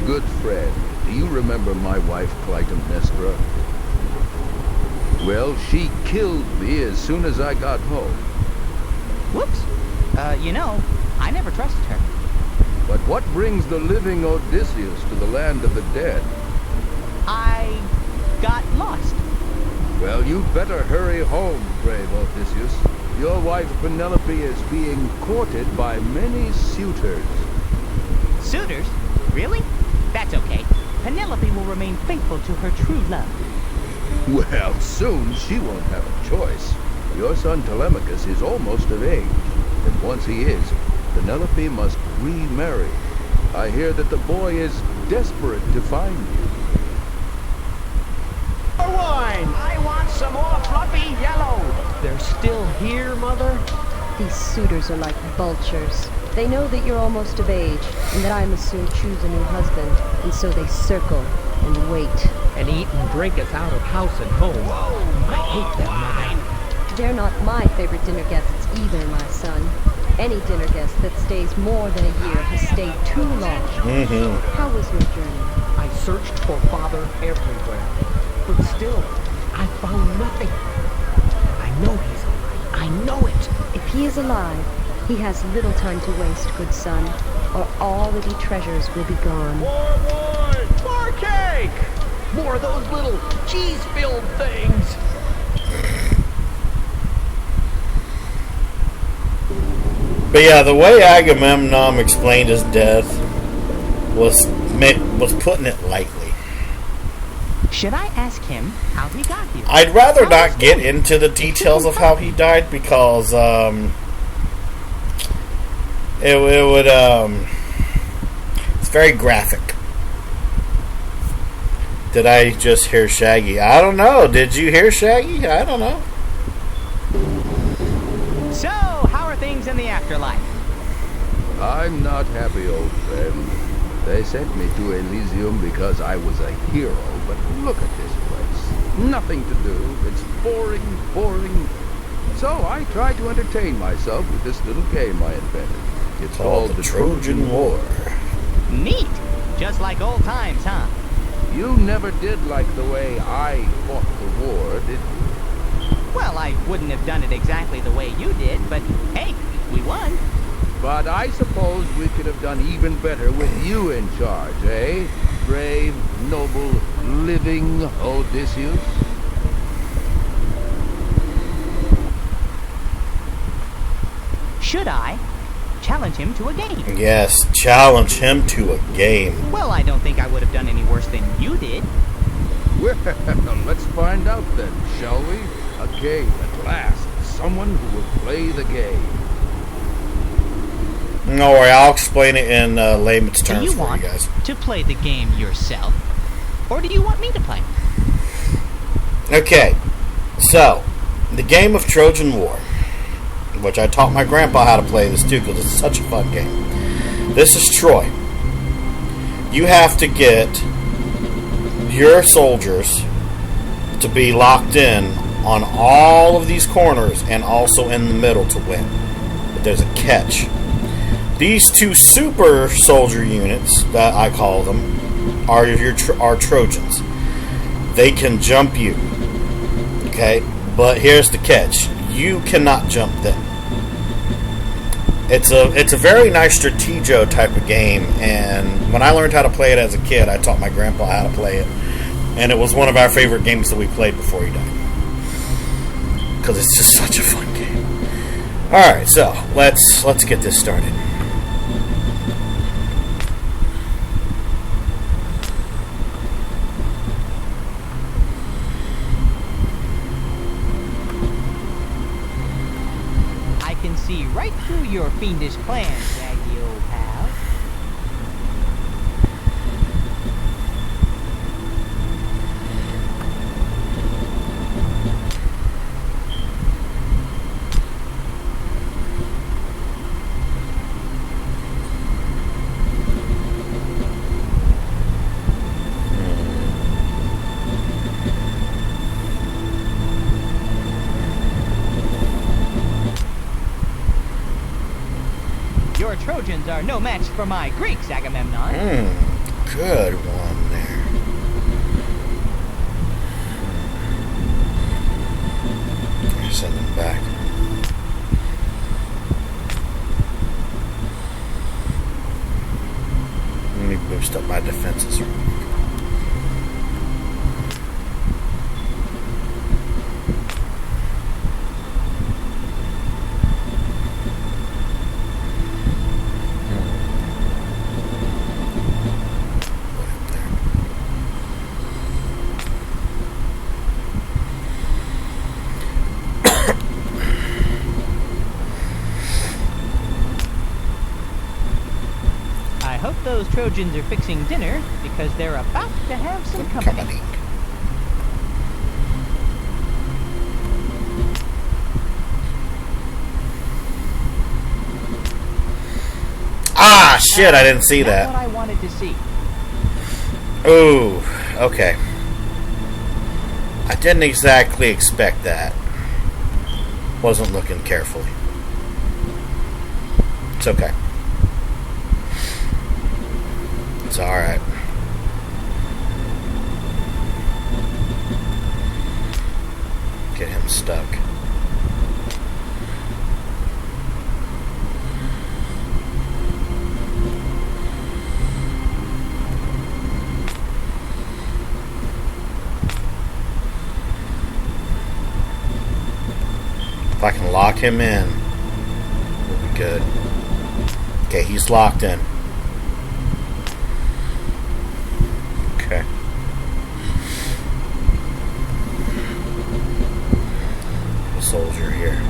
Good friend, do you remember my wife Clytemnestra? Well, she killed me as soon as I got home. Whoops. I never trusted her. But what brings the living Odysseus to the land of the dead? I got lost. Well, you'd better hurry home, brave Odysseus. Your wife Penelope is being courted by many suitors. Suitors? Really? That's okay. Penelope will remain faithful to her true love. Well, soon she won't have a choice. Your son Telemachus is almost of age, and once he is, Penelope must remarry. I hear that the boy is desperate to find you. More wine! I want some more fluffy yellow! They're still here, Mother? These suitors are like vultures. They know that you're almost of age, and that I must soon choose a new husband, and so they circle and wait. And eat and drinketh out of house and home. I hate them, Mother. They're not my favorite dinner guests either, my son. Any dinner guest that stays more than a year has stayed too long. How was your journey? I searched for Father everywhere, but still, I found nothing. I know he's alive. I know it. If he is alive, he has little time to waste, good son, or all that he treasures will be gone. More wine! More cake! More of those little cheese-filled things! But yeah, the way Agamemnon explained his death was putting it lightly. Should I ask him how he got here? I'd rather not get into the details of how he died because it would it's very graphic. Did I just hear Shaggy? I don't know. Did you hear Shaggy? I don't know. So, how are things in the afterlife? I'm not happy, old friend. They sent me to Elysium because I was a hero, but look at this place. Nothing to do. It's boring, boring. So I try to entertain myself with this little game I invented. It's called the Trojan War. Neat! Just like old times, huh? You never did like the way I fought the war, did you? Well, I wouldn't have done it exactly the way you did, but hey, we won. But I suppose we could have done even better with you in charge, eh? Brave, noble, living Odysseus? Should I challenge him to a game? Yes, challenge him to a game. Well, I don't think I would have done any worse than you did. Well, let's find out then, shall we? A game at last. Someone who will play the game. No worry, I'll explain it in layman's terms do you for want you guys. to play the game yourself? Or do you want me to play? Okay, so, the game of Trojan War, which I taught my grandpa how to play this too because it's such a fun game. This is Troy. You have to get your soldiers to be locked in on all of these corners and also in the middle to win. But there's a catch. These two super soldier units, that I call them, are Trojans. They can jump you. Okay? But here's the catch. You cannot jump them. It's a very nice strategio type of game, and when I learned how to play it as a kid, I taught my grandpa how to play it, and it was one of our favorite games that we played before he died. Because it's just such a fun game. Alright, so let's get this started. See right through your fiendish plans, Shaggy old pal. Your Trojans are no match for my Greeks, Agamemnon. Good one there. Send them back. Let me boost up my defenses. I hope those Trojans are fixing dinner, because they're about to have some company. Ah, shit, I didn't see that. That's what I wanted to see. Ooh, okay. I didn't exactly expect that. Wasn't looking carefully. It's okay. It's alright. Get him stuck. If I can lock him in, we'll be good. Okay, he's locked in. Okay. A soldier here.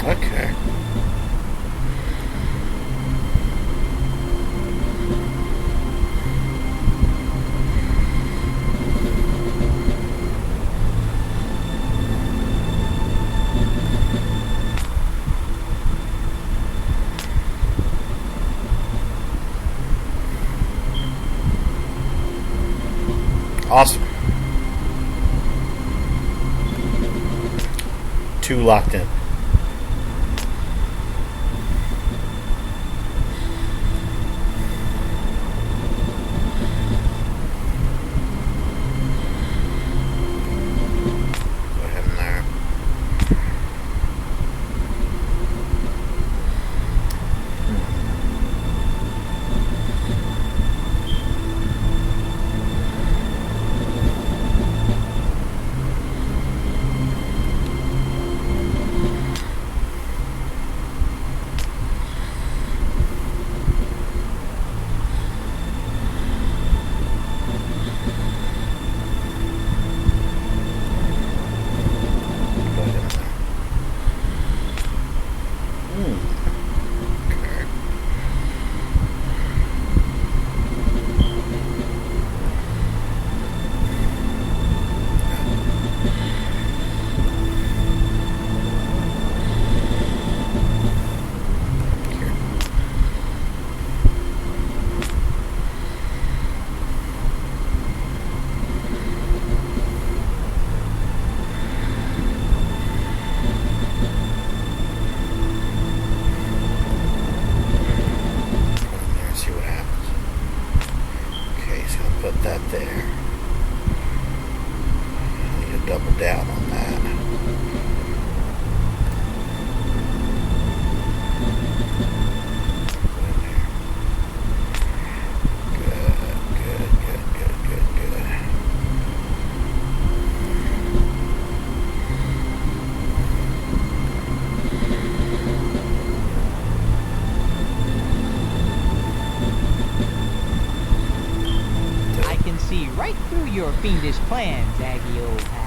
Okay. Awesome. 2 locked in. Put him there. Put that there. I need to double down on that. Good. I can see right through your fiendish plans, Aggie, old pal.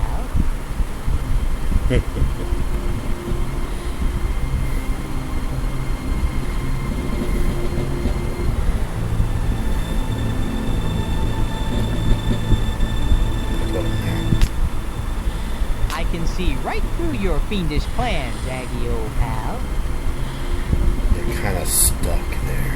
I can see right through your fiendish plans, Aggie, old pal. They're kind of stuck there.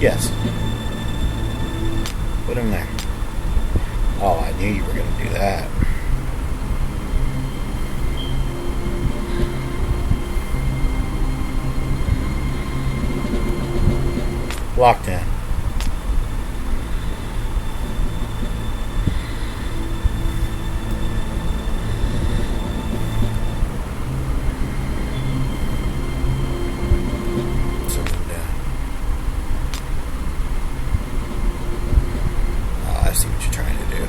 Yes. Put him there. Oh, I knew you were going to do that. Locked in. Oh, I see what you're trying to do.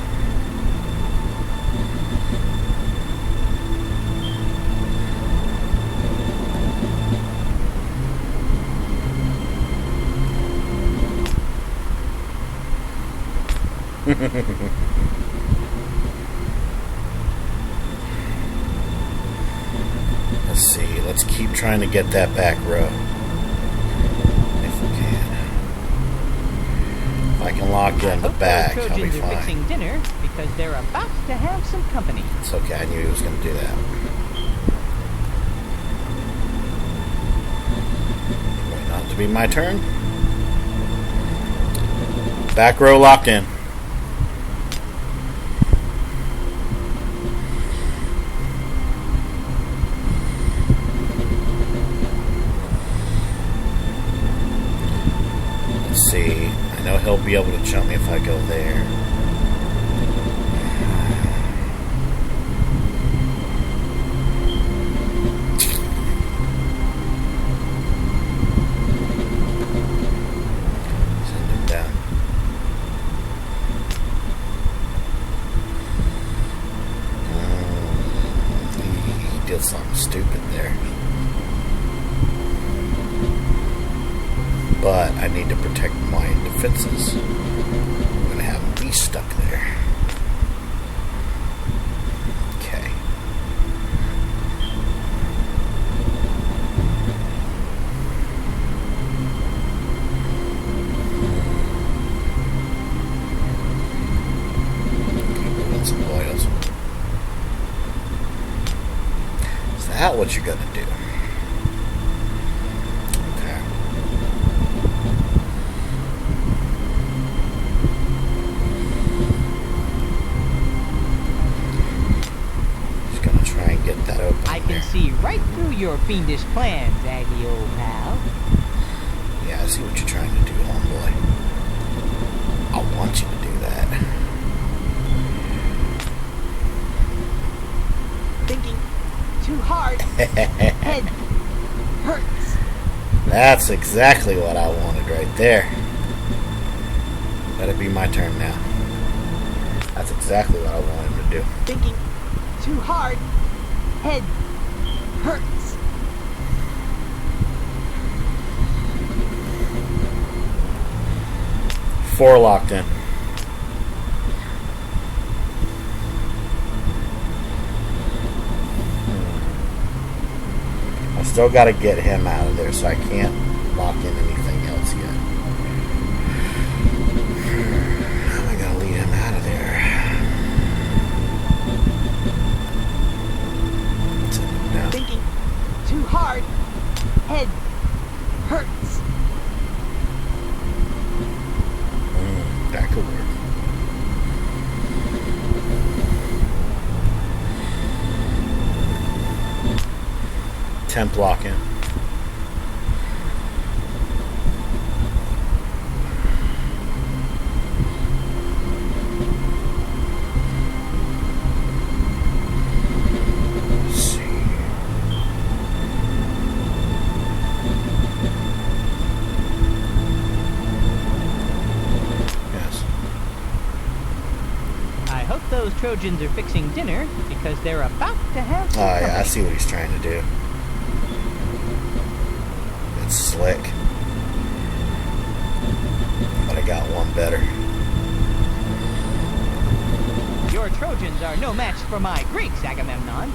Let's see. Let's keep trying to get that back row. If we can. If I can lock in the back, I'll be Trojans are fixing fine. dinner because they're about to have some company. It's okay. I knew he was going to do that. Waiting on it to be my turn. Back row locked in. Let's see. I know he'll be able to jump me if I go there. Send him down. He did something stupid there. But I need to protect my defenses. I'm going to have him be stuck there. Okay. Keep moving some oils. Is that what you're going to do? Okay. Just going to try and get that open I can there. see right through your fiendish plans, Aggie, old pal. Yeah, I see what you're trying to do, homeboy. I want you to do that. Thinking too hard. Head hurts. That's exactly what I wanted right there. Let it be my turn now. That's exactly what I wanted him to do. Thinking too hard. Head hurts. Four locked in. I still got to get him out of there, so I can't lock in anything else yet. How am I going to lead him out of there? Send him down. Thinking too hard. Head hurts. That could work. Temp lock in. Let's see. Yes. I hope those Trojans are fixing dinner because they're about to have some Oh yeah, I company. see what he's trying to do. It's slick. But I got one better. Your Trojans are no match for my Greeks, Agamemnon.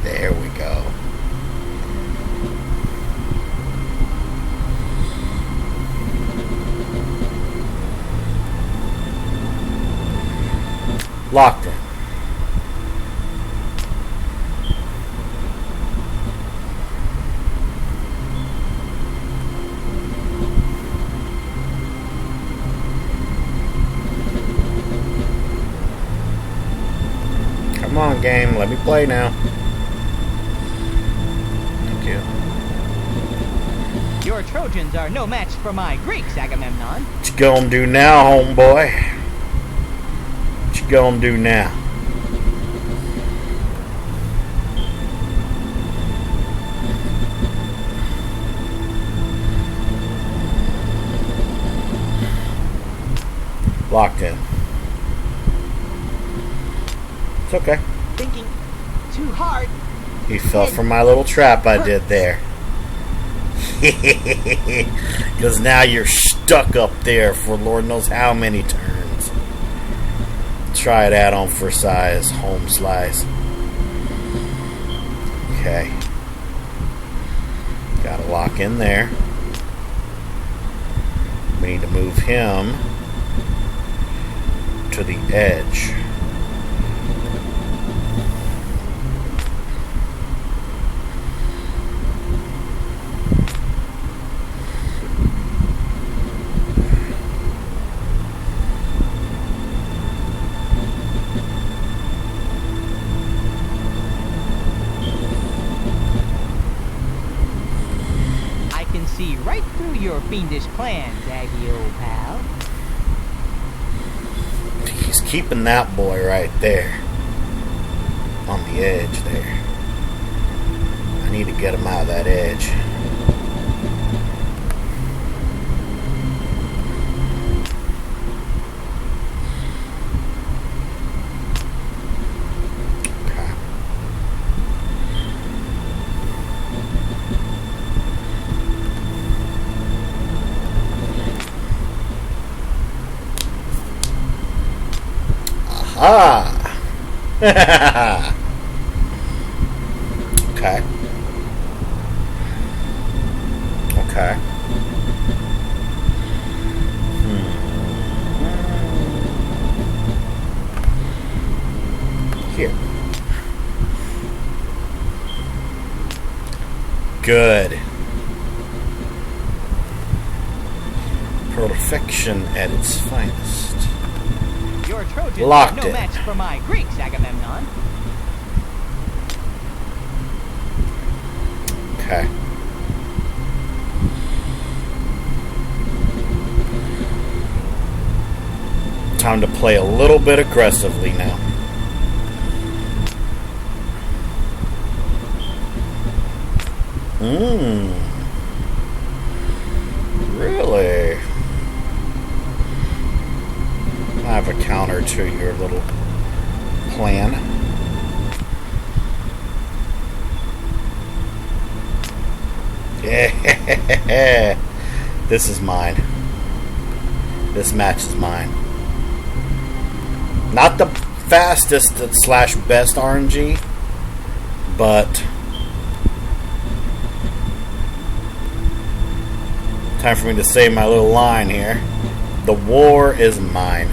There we go. Locked in. game. Let me play now. Thank you. Your Trojans are no match for my Greeks, Agamemnon. What you gonna do now, homeboy? What you gonna do now? Locked in. It's okay. Thinking too hard. He fell for my little trap I did there. Because now you're stuck up there for Lord knows how many turns. Try that on for size, home slice. Okay. Gotta lock in there. We need to move him to the edge. I can see right through your fiendish plans, Aggie, old pal. He's keeping that boy right there. On the edge there. I need to get him out of that edge. Okay. Ah! Okay. Okay. Here. Good. Perfection at its finest. Your Trojans Locked are no it. match for my Greeks, Agamemnon. Okay. Time to play a little bit aggressively now. Really? I have a counter to your little plan. Yeah. This is mine. This match is mine. Not the fastest slash best RNG, but time for me to say my little line here. The war is mine.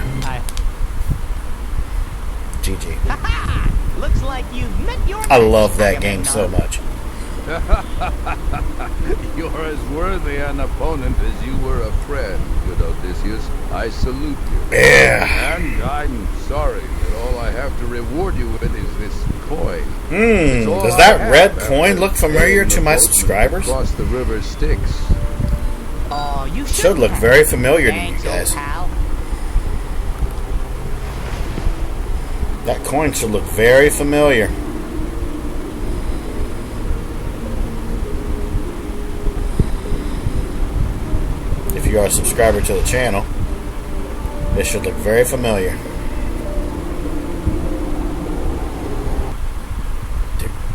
GG. Looks like you've met your I love match, that game so much. You're as worthy an opponent as you were a friend, good Odysseus. I salute you. Yeah. And I'm sorry that all I have to reward you with is this coin. Does that red coin look familiar to my subscribers? Across the river Styx. Oh, you Should look very familiar to you Thanks, guys. old pal. That coin should look very familiar. If you are a subscriber to the channel, this should look very familiar.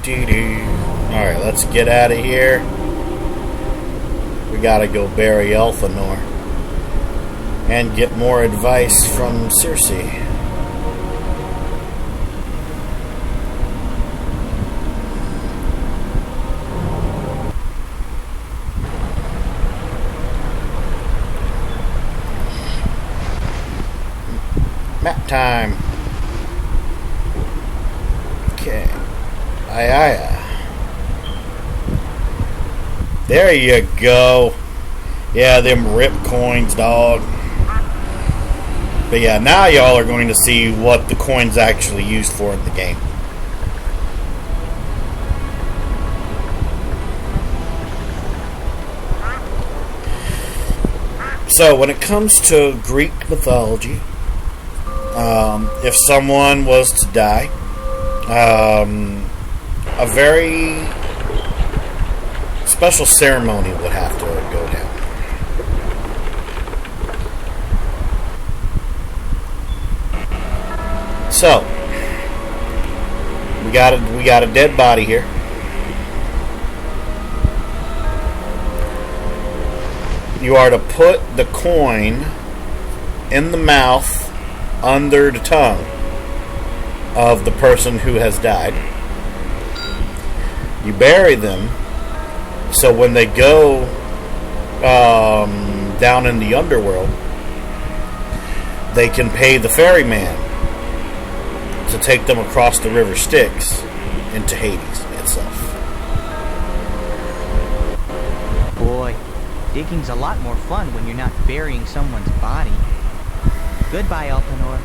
Alright, let's get out of here. We gotta go bury Elthanor and get more advice from Circe. Map time. Okay. Aye. There you go. Yeah, them rip coins, dog. But yeah, now y'all are going to see what the coin's actually used for in the game. So, when it comes to Greek mythology, if someone was to die, a very special ceremony would have to go down. So, we got a dead body here. You are to put the coin in the mouth under the tongue of the person who has died. You bury them, so when they go down in the underworld, they can pay the ferryman to take them across the river Styx into Hades itself. Boy, digging's a lot more fun when you're not burying someone's body. Goodbye, Elpenor.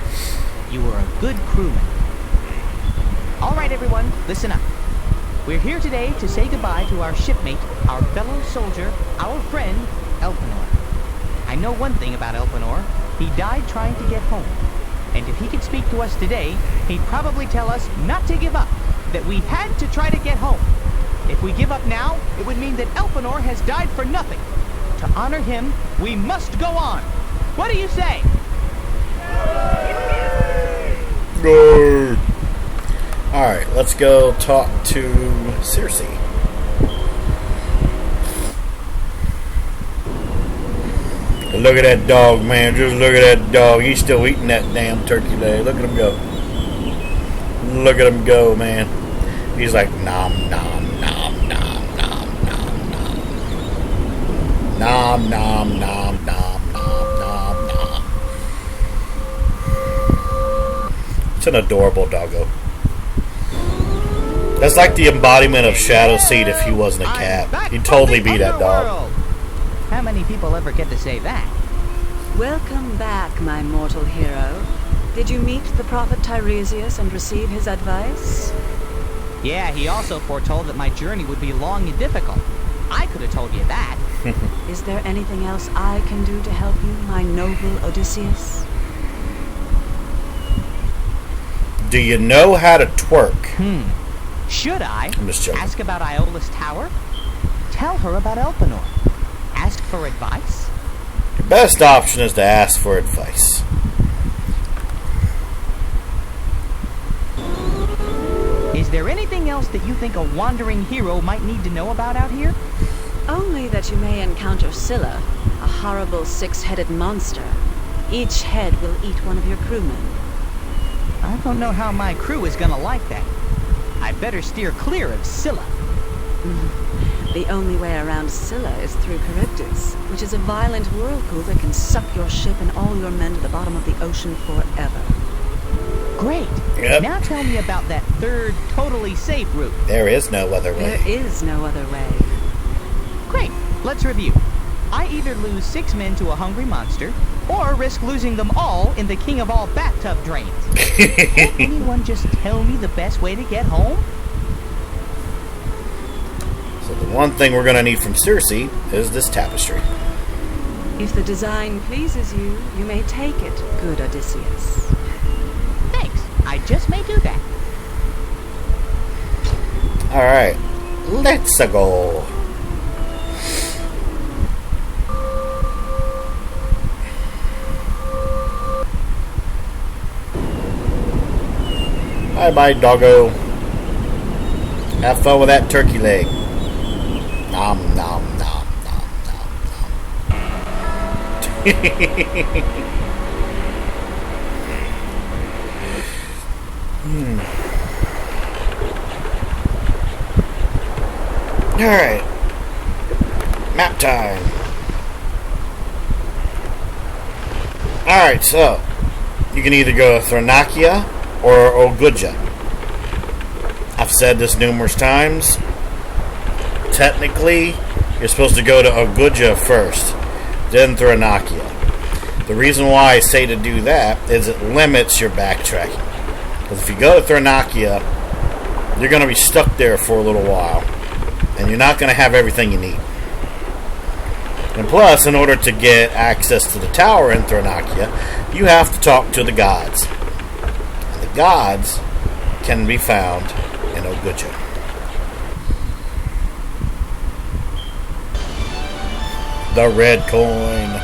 You were a good crewman. All right, everyone, listen up. We're here today to say goodbye to our shipmate, our fellow soldier, our friend, Elpenor. I know one thing about Elpenor. He died trying to get home. And if he could speak to us today, he'd probably tell us not to give up, that we had to try to get home. If we give up now, it would mean that Elpenor has died for nothing. To honor him, we must go on. What do you say? Good. Alright, let's go talk to Circe. Look at that dog, man. Just look at that dog. He's still eating that damn turkey leg. Look at him go. Look at him go, man. He's like, nom, nom, nom, nom, nom, nom, nom. Nom, nom, nom, nom, nom, nom, nom. It's an adorable doggo. That's like the embodiment of Shadowseed if he wasn't a cat. He'd totally be that dog. How many people ever get to say that? Welcome back, my mortal hero. Did you meet the prophet Tiresias and receive his advice? Yeah, he also foretold that my journey would be long and difficult. I could have told you that. Is there anything else I can do to help you, my noble Odysseus? Do you know how to twerk? Should I I'm just joking. ask about Iola's tower? Tell her about Elpenor? Ask for advice? Your best option is to ask for advice. Is there anything else that you think a wandering hero might need to know about out here? Only that you may encounter Scylla, a horrible six-headed monster. Each head will eat one of your crewmen. I don't know how my crew is gonna like that. I better steer clear of Scylla. The only way around Scylla is through Charybdis, which is a violent whirlpool that can suck your ship and all your men to the bottom of the ocean forever. Great. Yep. Now tell me about that third, totally safe route. There is no other way. There is no other way. Great. Let's review. I either lose 6 men to a hungry monster, or risk losing them all in the king of all bathtub drains. Can't anyone just tell me the best way to get home? So the one thing we're going to need from Circe is this tapestry. If the design pleases you, you may take it, good Odysseus. Thanks. I just may do that. Alright, let's go. Bye-bye, doggo. Have fun with that turkey leg. Nom, nom, nom, nom, nom, nom. Alright. Map time. Alright, so you can either go to Thrinakia or Ogygia. I've said this numerous times. Technically, you're supposed to go to Ogygia first, then Thrinakia. The reason why I say to do that is it limits your backtracking. Because if you go to Thrinakia, you're going to be stuck there for a little while, and you're not going to have everything you need. And plus, in order to get access to the tower in Thranakia, you have to talk to the gods. And the gods can be found in Oguja. The red coin.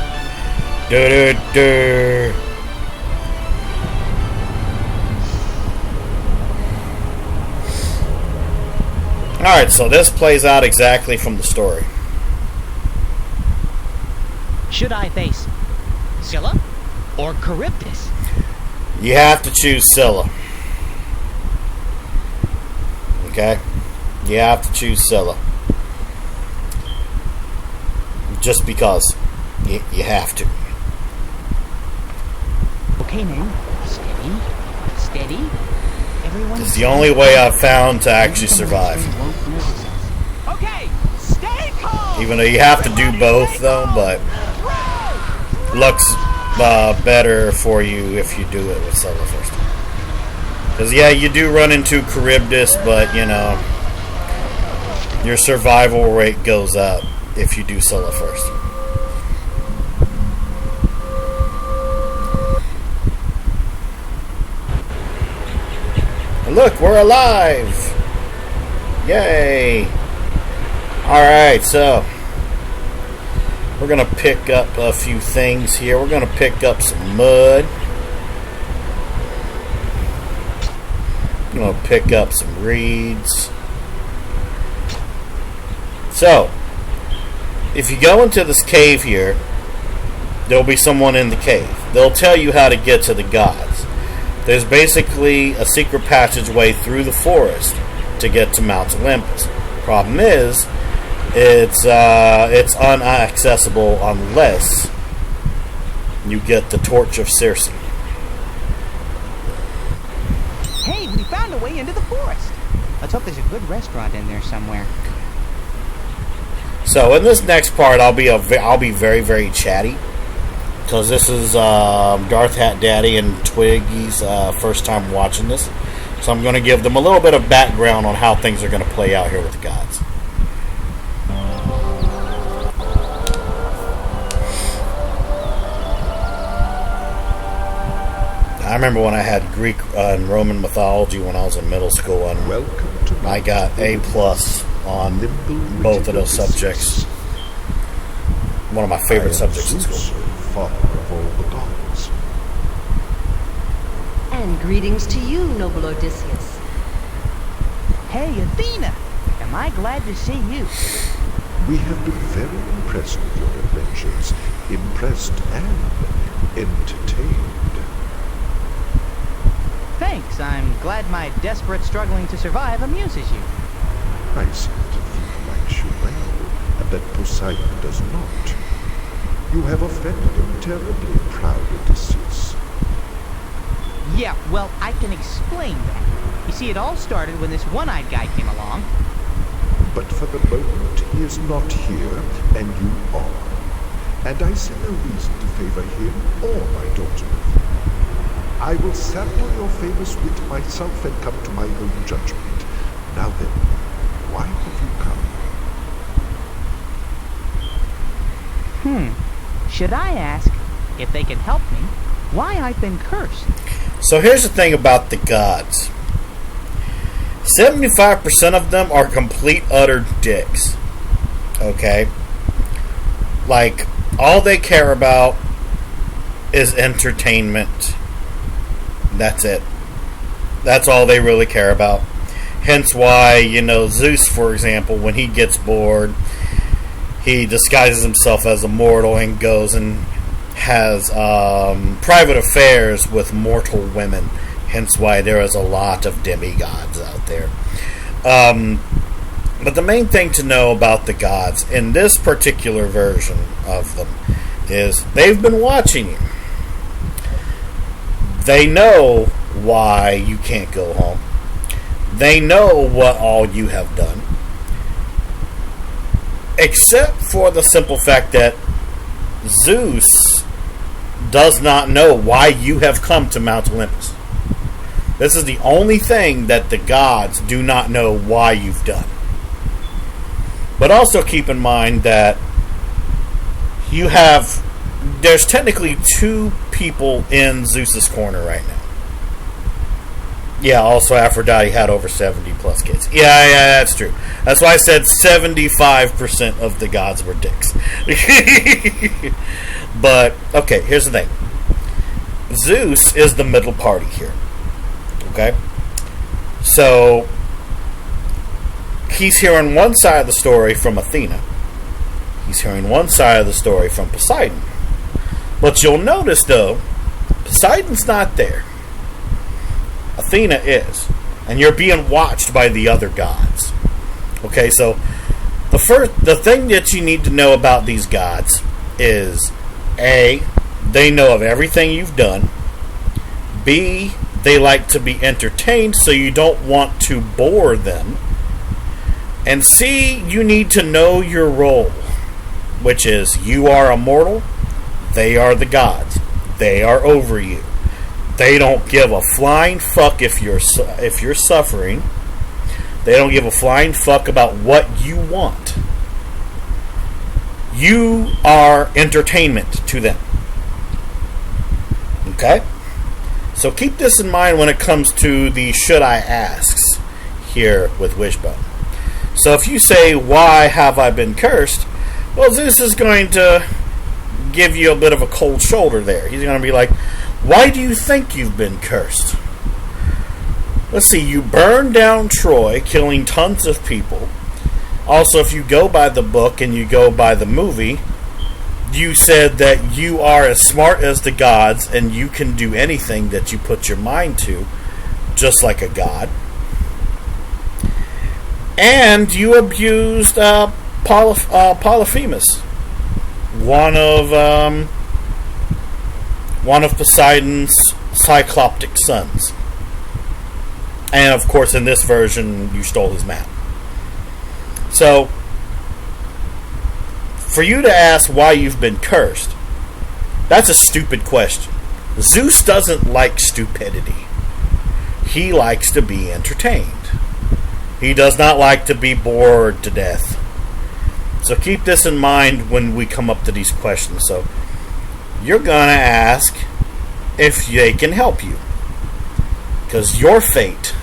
Du-du-du. Alright, so this plays out exactly from the story. Should I face Scylla or Charybdis? You have to choose Scylla. Okay? You have to choose Scylla. Just because. You have to. Okay, man. Steady. Steady. Everyone. It's the only way I've found to actually survive. Okay, stay calm. Even though you have to do both, though, but looks better for you if you do it with Scylla first. Because, yeah, you do run into Charybdis, but, you know, your survival rate goes up if you do Scylla first. And look, we're alive! Yay! Alright, so we're going to pick up a few things here. We're going to pick up some mud. I'm going to pick up some reeds. So, if you go into this cave here, there'll be someone in the cave. They'll tell you how to get to the gods. There's basically a secret passageway through the forest to get to Mount Olympus. Problem is, it's unaccessible unless you get the Torch of Circe. Hey, we found a way into the forest. Let's hope there's a good restaurant in there somewhere. So in this next part, I'll be very, very chatty, because this is Darth Hat Daddy and Twiggy's first time watching this. So I'm going to give them a little bit of background on how things are going to play out here with the gods. I remember when I had Greek and Roman mythology when I was in middle school, and I got A+ on both of those subjects. One of my favorite subjects in school. Father of all the gods. And greetings to you, noble Odysseus. Hey, Athena! Am I glad to see you? We have been very impressed with your adventures. Impressed and entertained. Thanks. I'm glad my desperate struggling to survive amuses you. I seem to think likes you well, and that Poseidon does not. You have offended him terribly, proud Odysseus. Yeah, well, I can explain that. You see, it all started when this one-eyed guy came along. But for the moment, he is not here, and you are. And I see no reason to favor him or my daughter. I will sample your famous wit myself and come to my own judgment. Now then, why have you come? Should I ask, if they can help me, why I've been cursed? So here's the thing about the gods. 75% of them are complete utter dicks. Okay? Like, all they care about is entertainment. That's it. That's all they really care about. Hence why, you know, Zeus, for example, when he gets bored, he disguises himself as a mortal and goes and has private affairs with mortal women. Hence why there is a lot of demigods out there. But the main thing to know about the gods in this particular version of them is they've been watching you. They know why you can't go home. They know what all you have done. Except for the simple fact that Zeus does not know why you have come to Mount Olympus. This is the only thing that the gods do not know why you've done. But also keep in mind that you have... There's technically 2 people in Zeus's corner right now. Yeah, also Aphrodite had over 70 plus kids. Yeah, that's true. That's why I said 75% of the gods were dicks. But, okay, here's the thing. Zeus is the middle party here. Okay? So, he's hearing one side of the story from Athena. He's hearing one side of the story from Poseidon. But you'll notice, though, Poseidon's not there. Athena is. And you're being watched by the other gods. Okay, so the thing that you need to know about these gods is, A, they know of everything you've done. B, they like to be entertained, so you don't want to bore them. And C, you need to know your role, which is you are a mortal, they are the gods. They are over you. They don't give a flying fuck if you're suffering. They don't give a flying fuck about what you want. You are entertainment to them. Okay? So keep this in mind when it comes to the should I asks here with Wishbone. So if you say, why have I been cursed? Well, Zeus is going to give you a bit of a cold shoulder there. He's going to be like, why do you think you've been cursed? Let's see, you burned down Troy, killing tons of people. Also, if you go by the book and you go by the movie, you said that you are as smart as the gods and you can do anything that you put your mind to, just like a god. And you abused Polyphemus, one of Poseidon's cycloptic sons. And of course, in this version, you stole his map. So, for you to ask why you've been cursed, that's a stupid question. Zeus doesn't like stupidity. He likes to be entertained. He does not like to be bored to death. So keep this in mind when we come up to these questions. So, you're going to ask if they can help you. Because your fate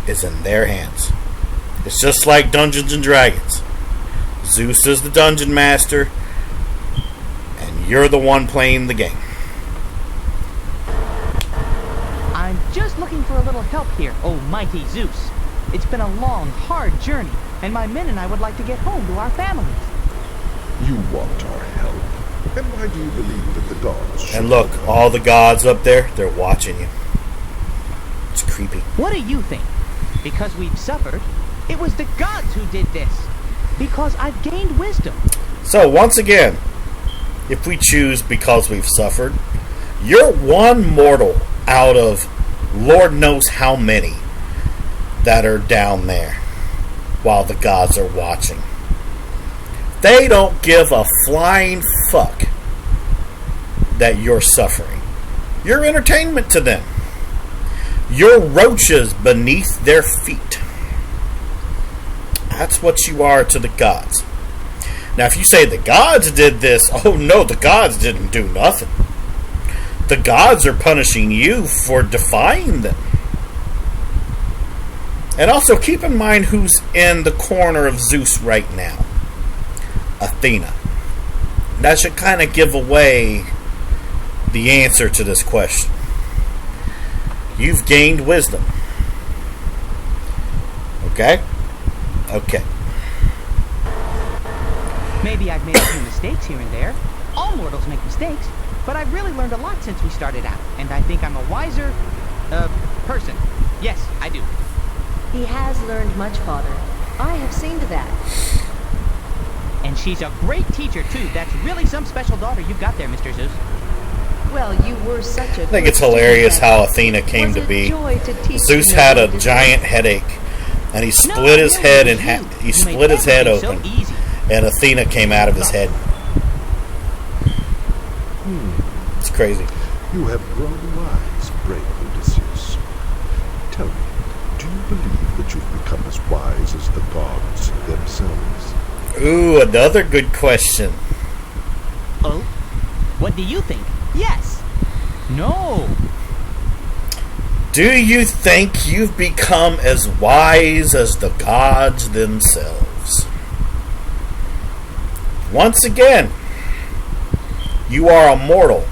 is in their hands. It's just like Dungeons and Dragons. Zeus is the dungeon master, and you're the one playing the game. I'm just looking for a little help here, oh mighty Zeus. It's been a long, hard journey, and my men and I would like to get home to our families. You want our help? Then why do you believe that the gods should... And look, all the gods up there, they're watching you. It's creepy. What do you think? Because we've suffered, it was the gods who did this. Because I've gained wisdom. So, once again, if we choose because we've suffered, you're one mortal out of Lord knows how many that are down there while the gods are watching. They don't give a flying fuck that you're suffering. You're entertainment to them. You're roaches beneath their feet. That's what you are to the gods. Now, if you say the gods did this, oh no, the gods didn't do nothing. The gods are punishing you for defying them. And also keep in mind who's in the corner of Zeus right now. Athena. That should kind of give away the answer to this question. You've gained wisdom. Okay? Okay. Maybe I've made a few mistakes here and there. All mortals make mistakes, but I've really learned a lot since we started out, and I think I'm a wiser, person. Yes, I do. He has learned much, Father. I have seen to that. And she's a great teacher, too. That's really some special daughter you've got there, Mr. Zeus. Well, you were such a... I think it's hilarious how Athena came to be. Zeus had a giant headache, and he split his head in half. He split his head open, and Athena came out of his head. It's crazy. You have grown wise, brave Odysseus. Tell me, do you believe that you've become as wise as the gods themselves? Ooh, another good question. Uh-oh. What do you think? Yes. No. Do you think you've become as wise as the gods themselves? Once again, you are a mortal.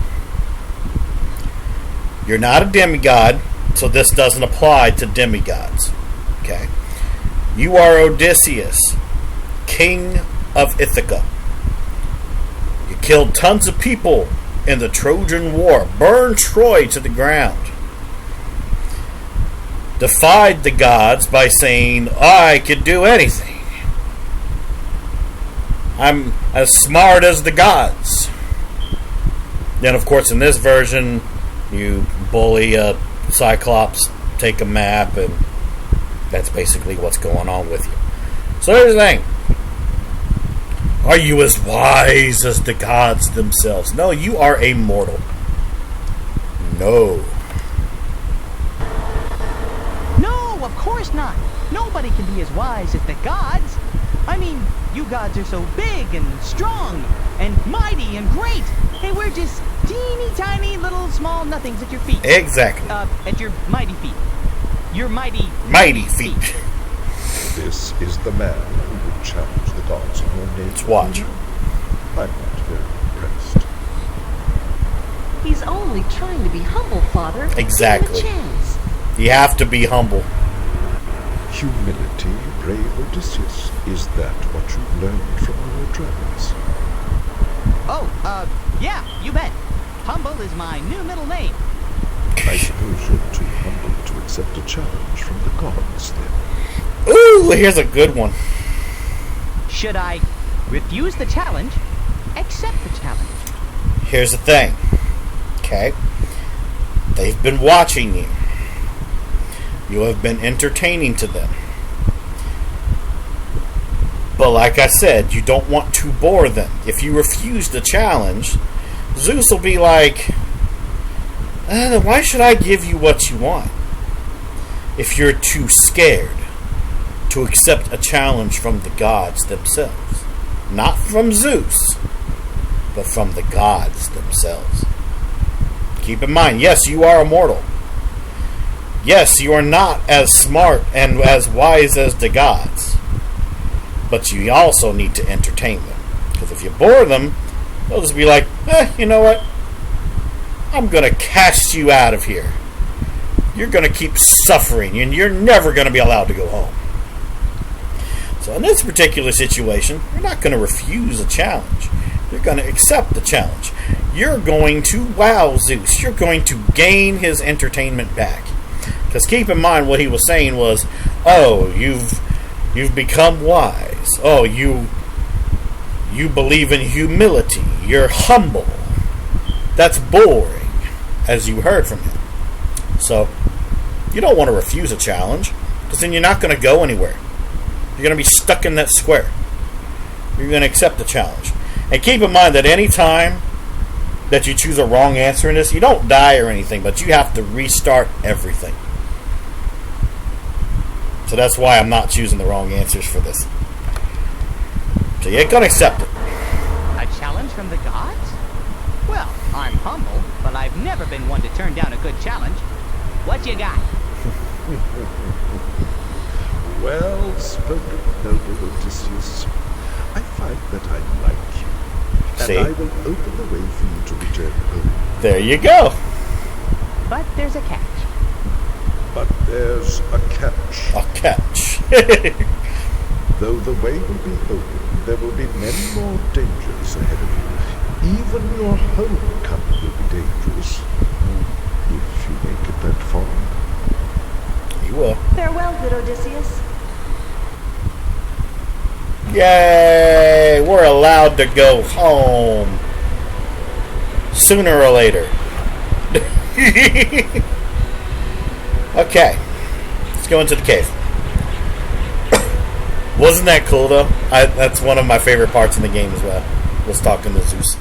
You're not a demigod, so this doesn't apply to demigods. Okay? You are Odysseus, king of Ithaca. You killed tons of people in the Trojan War, burned Troy to the ground, defied the gods by saying, I could do anything. I'm as smart as the gods. Then, of course, in this version, you bully a Cyclops, take a map, and that's basically what's going on with you. So here's the thing. Are you as wise as the gods themselves? No, you are a mortal. No. No, of course not. Nobody can be as wise as the gods. I mean, you gods are so big and strong and mighty and great. Hey, we're just teeny tiny little small nothings at your feet. Exactly. At your mighty feet. Your mighty feet. This is the man who would challenge the gods in your name. Let's watch. I'm not very impressed. He's only trying to be humble, Father. Exactly. Give him a chance. You have to be humble. Humility, brave Odysseus. Is that what you learned from your travels? Oh, yeah, you bet. Humble is my new middle name. I suppose you're too humble to accept a challenge from the gods, then. Ooh, here's a good one. Should I refuse the challenge? Accept the challenge. Here's the thing. Okay? They've been watching you. You have been entertaining to them. But like I said, you don't want to bore them. If you refuse the challenge, Zeus will be like, why should I give you what you want? If you're too scared to accept a challenge from the gods themselves. Not from Zeus, but from the gods themselves. Keep in mind, yes, you are immortal. Yes, you are not as smart and as wise as the gods. But you also need to entertain them. Because if you bore them, they'll just be like, you know what? I'm going to cast you out of here. You're going to keep suffering, and you're never going to be allowed to go home. So in this particular situation, you're not going to refuse a challenge. You're going to accept the challenge. You're going to wow Zeus. You're going to gain his entertainment back. Because keep in mind what he was saying was, oh, you've become wise. Oh, you believe in humility. You're humble. That's boring, as you heard from him. So, you don't want to refuse a challenge, because then you're not going to go anywhere. You're going to be stuck in that square. You're going to accept the challenge. And keep in mind that any time that you choose a wrong answer in this, you don't die or anything, but you have to restart everything. So that's why I'm not choosing the wrong answers for this. So you're going to accept it. A challenge from the gods? Well, I'm humble, but I've never been one to turn down a good challenge. What you got? Well spoken, noble Odysseus. I find that I like you. See? And I will open the way for you to return home. There you go. But there's a catch. But there's a catch. A catch. Though the way will be open, there will be many more dangers ahead of you. Even your homecoming will be dangerous. If you make it that far. You will. Farewell, good Odysseus. Yay! We're allowed to go home. Sooner or later. Okay. Let's go into the cave. Wasn't that cool, though? That's one of my favorite parts in the game as well. Was talking to Zeus.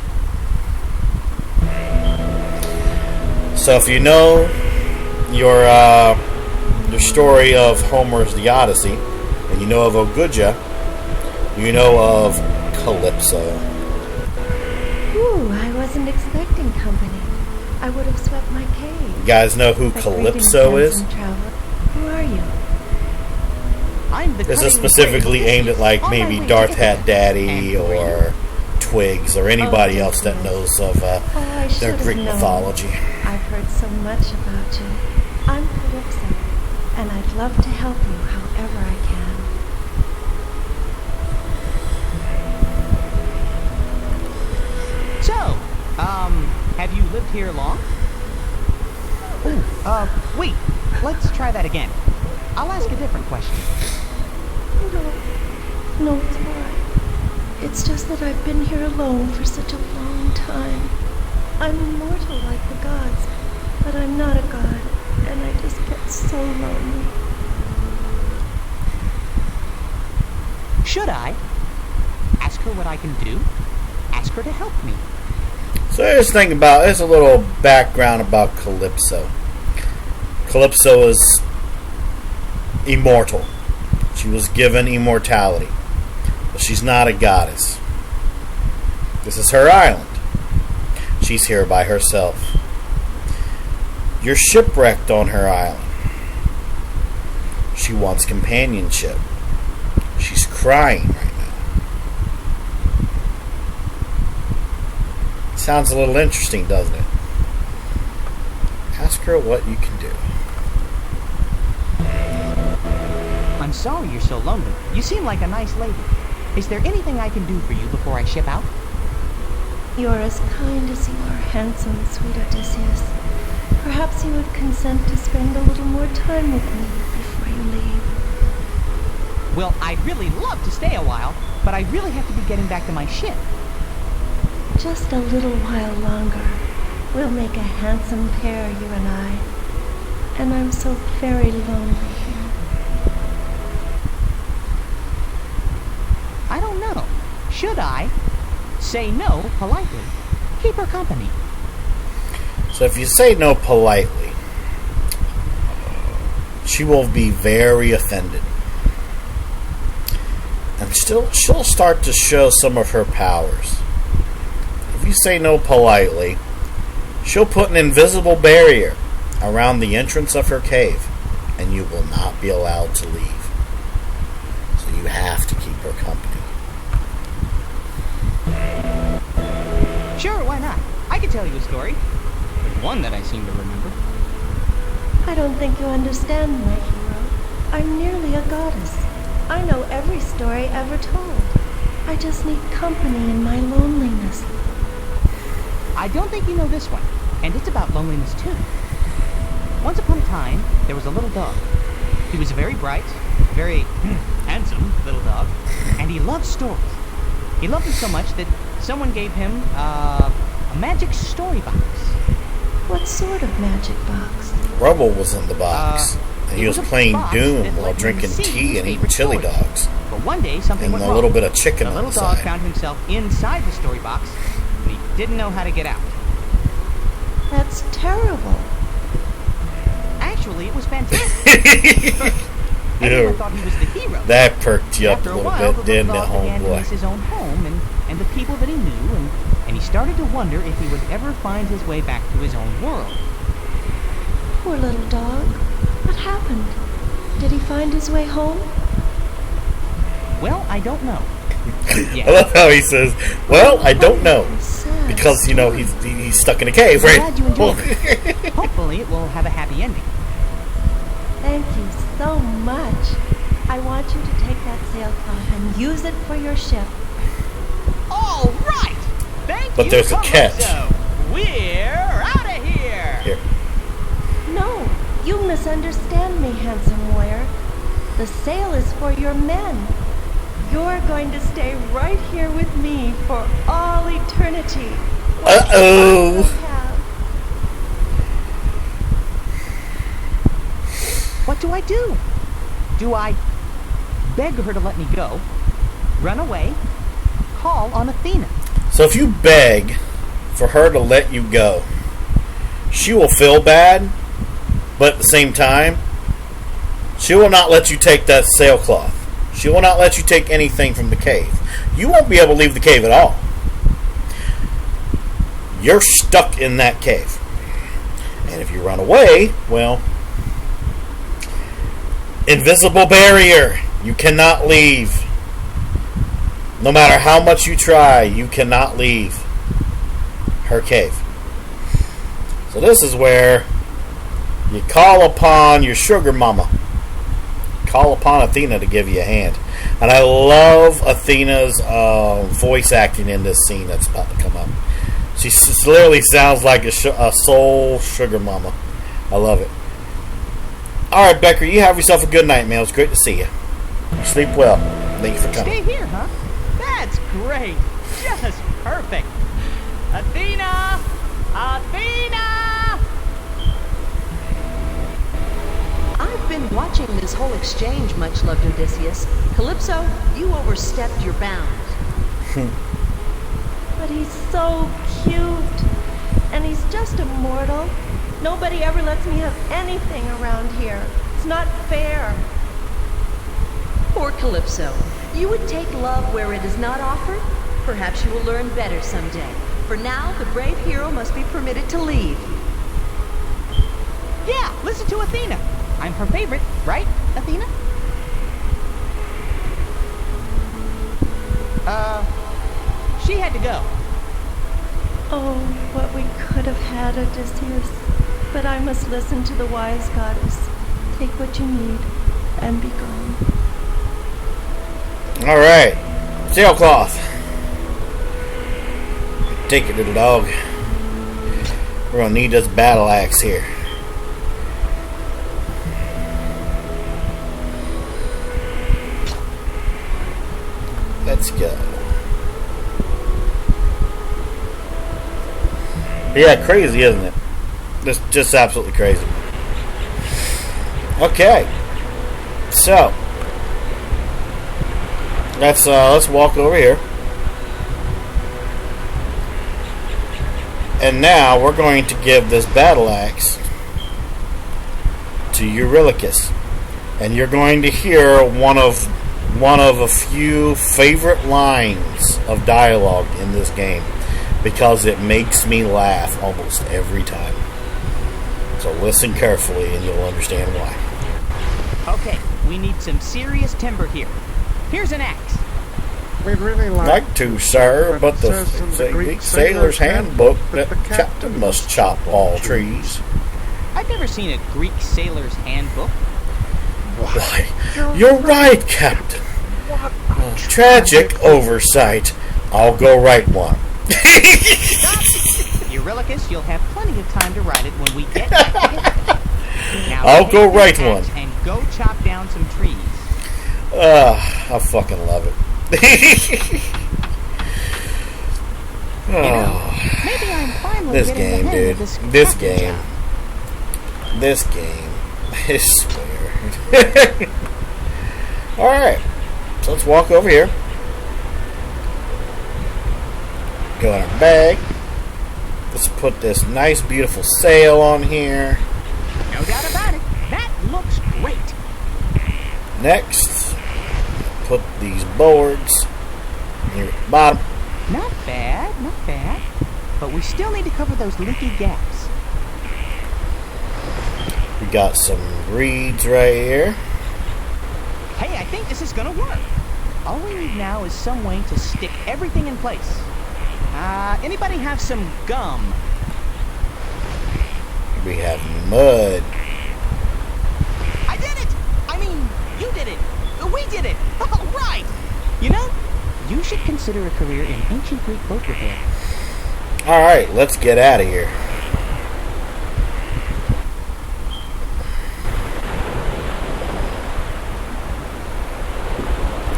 So if you know your story of Homer's The Odyssey, and you know of Ogygia, you know of Calypso. Whew. Oh, I wasn't expecting company. I would have swept my cave. You guys know who But Calypso greetings, is? handsome traveler. Who are you? I'm the This is cutting specifically wizard aimed at like on my maybe way Darth to Hat Daddy and for you. or Twigs or anybody else that knows of Oh, I their should have Greek known. mythology. I've heard so much about you. I'm Calypso, and I'd love to help you however I can. So, have you lived here long? Ooh, wait. Let's try that again. I'll ask a different question. No, it's all right. It's just that I've been here alone for such a long time. I'm immortal like the gods, but I'm not a god, and I just get so lonely. Should I ask her what I can do? Ask her to help me. So here's the thing about, there's a little background about Calypso. Calypso is immortal. She was given immortality. But she's not a goddess. This is her island. She's here by herself. You're shipwrecked on her island. She wants companionship. She's crying right now. Sounds a little interesting, doesn't it? Ask her what you can do. I'm sorry you're so lonely. You seem like a nice lady. Is there anything I can do for you before I ship out? You're as kind as you are handsome, sweet Odysseus. Perhaps you would consent to spend a little more time with me before you leave. Well, I'd really love to stay a while, but I really have to be getting back to my ship. Just a little while longer. We'll make a handsome pair, you and I. And I'm so very lonely here. I don't know. Should I say no politely? Keep her company. So if you say no politely, she will be very offended. And she'll start to show some of her powers. If you say no politely, she'll put an invisible barrier around the entrance of her cave, and you will not be allowed to leave. So you have to keep her company. Sure, why not? I could tell you a story. There's one that I seem to remember. I don't think you understand, my hero. I'm nearly a goddess. I know every story ever told. I just need company in my loneliness. I don't think you know this one, and it's about loneliness too. Once upon a time, there was a little dog. He was a very bright, very handsome little dog, and he loved stories. He loved them so much that someone gave him a magic story box. What sort of magic box? Rubble was in the box, and he was playing box Doom that while let him drinking see tea his and eating favorite chili stories. dogs. But one day, something And went a wrong. little bit of chicken The on little the dog side. found himself inside the story box, and he didn't know how to get out. That's terrible. Actually, it was fantastic. Everyone thought he was the hero. That perked you up After a a little while, bit, the didn't little it, dog began to miss homeboy? his own home and the people that he knew, and he started to wonder if he would ever find his way back to his own world. Poor little dog. What happened? Did he find his way home? Well, I don't know. I love how he says, "Well, I don't know," Sad because you know story. he's stuck in a cave, I'm right? glad you enjoyed it. Hopefully, it will have a happy ending. Thank you so much. I want you to take that sailcloth and use it for your ship. All right. Thank you. But there's a catch. Calypso. We're out of here. Here. No, you misunderstand me, handsome warrior. The sail is for your men. You're going to stay right here with me for all eternity. Uh-oh. What do I do? Do I beg her to let me go, run away, call on Athena? So if you beg for her to let you go, she will feel bad, but at the same time, she will not let you take that sailcloth. She will not let you take anything from the cave. You won't be able to leave the cave at all. you're stuck in that cave. And if you run away, well, invisible barrier. You cannot leave. No matter how much you try, you cannot leave her cave. So this is where you call upon your sugar mama. Call upon Athena to give you a hand. And I love Athena's voice acting in this scene that's about to come up. She literally sounds like a soul sugar mama. I love it. Alright, Becker, you have yourself a good night, man. It was great to see you. Sleep well. Thank you for coming. Stay here, huh? That's great. Just perfect. Athena! Athena! I've been watching this whole exchange, much-loved Odysseus. Calypso, you overstepped your bounds. But he's so cute. And he's just a mortal. Nobody ever lets me have anything around here. It's not fair. Poor Calypso. You would take love where it is not offered? Perhaps you will learn better someday. For now, the brave hero must be permitted to leave. Yeah, listen to Athena. I'm her favorite, right, Athena? She had to go. Oh, what we could have had, Odysseus. But I must listen to the wise goddess. Take what you need and be gone. Alright. Sailcloth. Take it, little dog. We're going to need this battle axe here. Let's go. Yeah, crazy, isn't it? Just absolutely crazy. Okay. So, let's walk over here. And now we're going to give this battle axe to Eurylochus. And you're going to hear one of a few favorite lines of dialogue in this game, because it makes me laugh almost every time. So listen carefully and you'll understand why. Okay, we need some serious timber here. Here's an axe. We'd really Like to, sir, but the Greek Sailor's Handbook that the captain must chop all trees. I've never seen a Greek sailor's handbook. Why, you're right, Captain. Tragic oversight. I'll go write one. Eurylochus, you'll have plenty of time to write it when we get back together. Now, I'll go write one. And go chop down some trees. I fucking love it. Maybe I'm finally This getting game, the hang dude. of this This crafting game. job. This game. I swear. Alright. So let's walk over here. Go in our bag. Let's put this nice, beautiful sail on here. No doubt about it. That looks great. Next, put these boards near the bottom. Not bad, not bad. But we still need to cover those leaky gaps. We got some reeds right here. Hey, I think this is gonna work. All we need now is some way to stick everything in place. Anybody have some gum? We have mud. I did it! I mean, you did it! We did it! All right! You know, you should consider a career in ancient Greek boat repair. Alright, let's get out of here.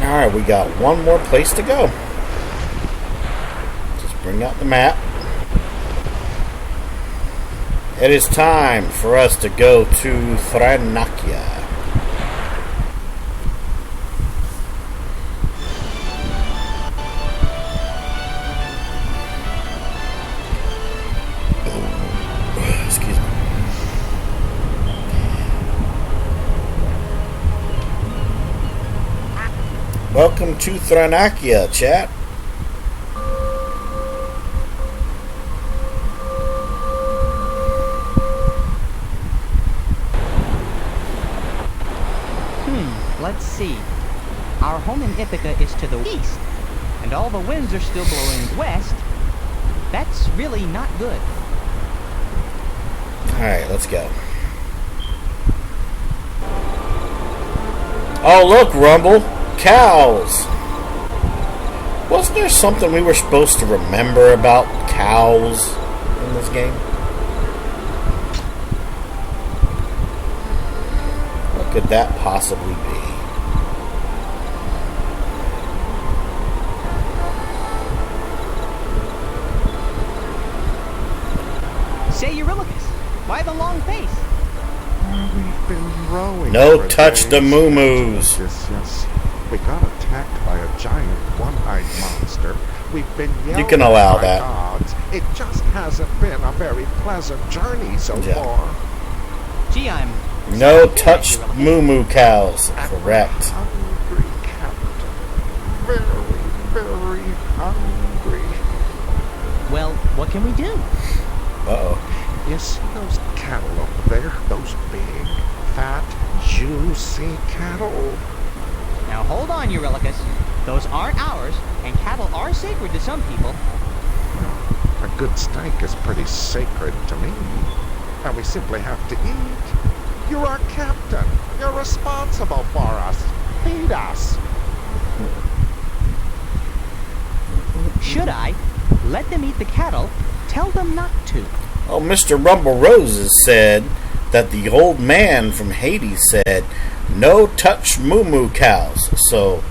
Alright, we got one more place to go. Just bring out the map. It is time for us to go to Thrinakia. Excuse me. Welcome to Thrinakia, chat. Let's see. Our home in Ithaca is to the east, and all the winds are still blowing west. That's really not good. Alright, let's go. Oh, look, Rumble. Cows. Wasn't there something we were supposed to remember about cows in this game? What could that possibly be? Say, Eurylochus, why the long face? We've been rowing. No for touch days. the moo-moos. Yes. We got attacked by a giant one-eyed monster. We've been yelled You can allow by that. gods. It just hasn't been a very pleasant journey so Yeah. far. Gee, I'm... No touch moo-moo cows. Correct. Hungry, Captain. Very, very hungry. Well, what can we do? Uh-oh. You see those cattle over there? Those big, fat, juicy cattle? Now hold on, Eurylochus. Those aren't ours, and cattle are sacred to some people. A good steak is pretty sacred to me. And we simply have to eat. You're our captain. You're responsible for us. Feed us. Should I? Let them eat the cattle. Tell them not to. Oh, Mr. Rumble Roses said that the old man from Hades said, no touch moo-moo cows. So,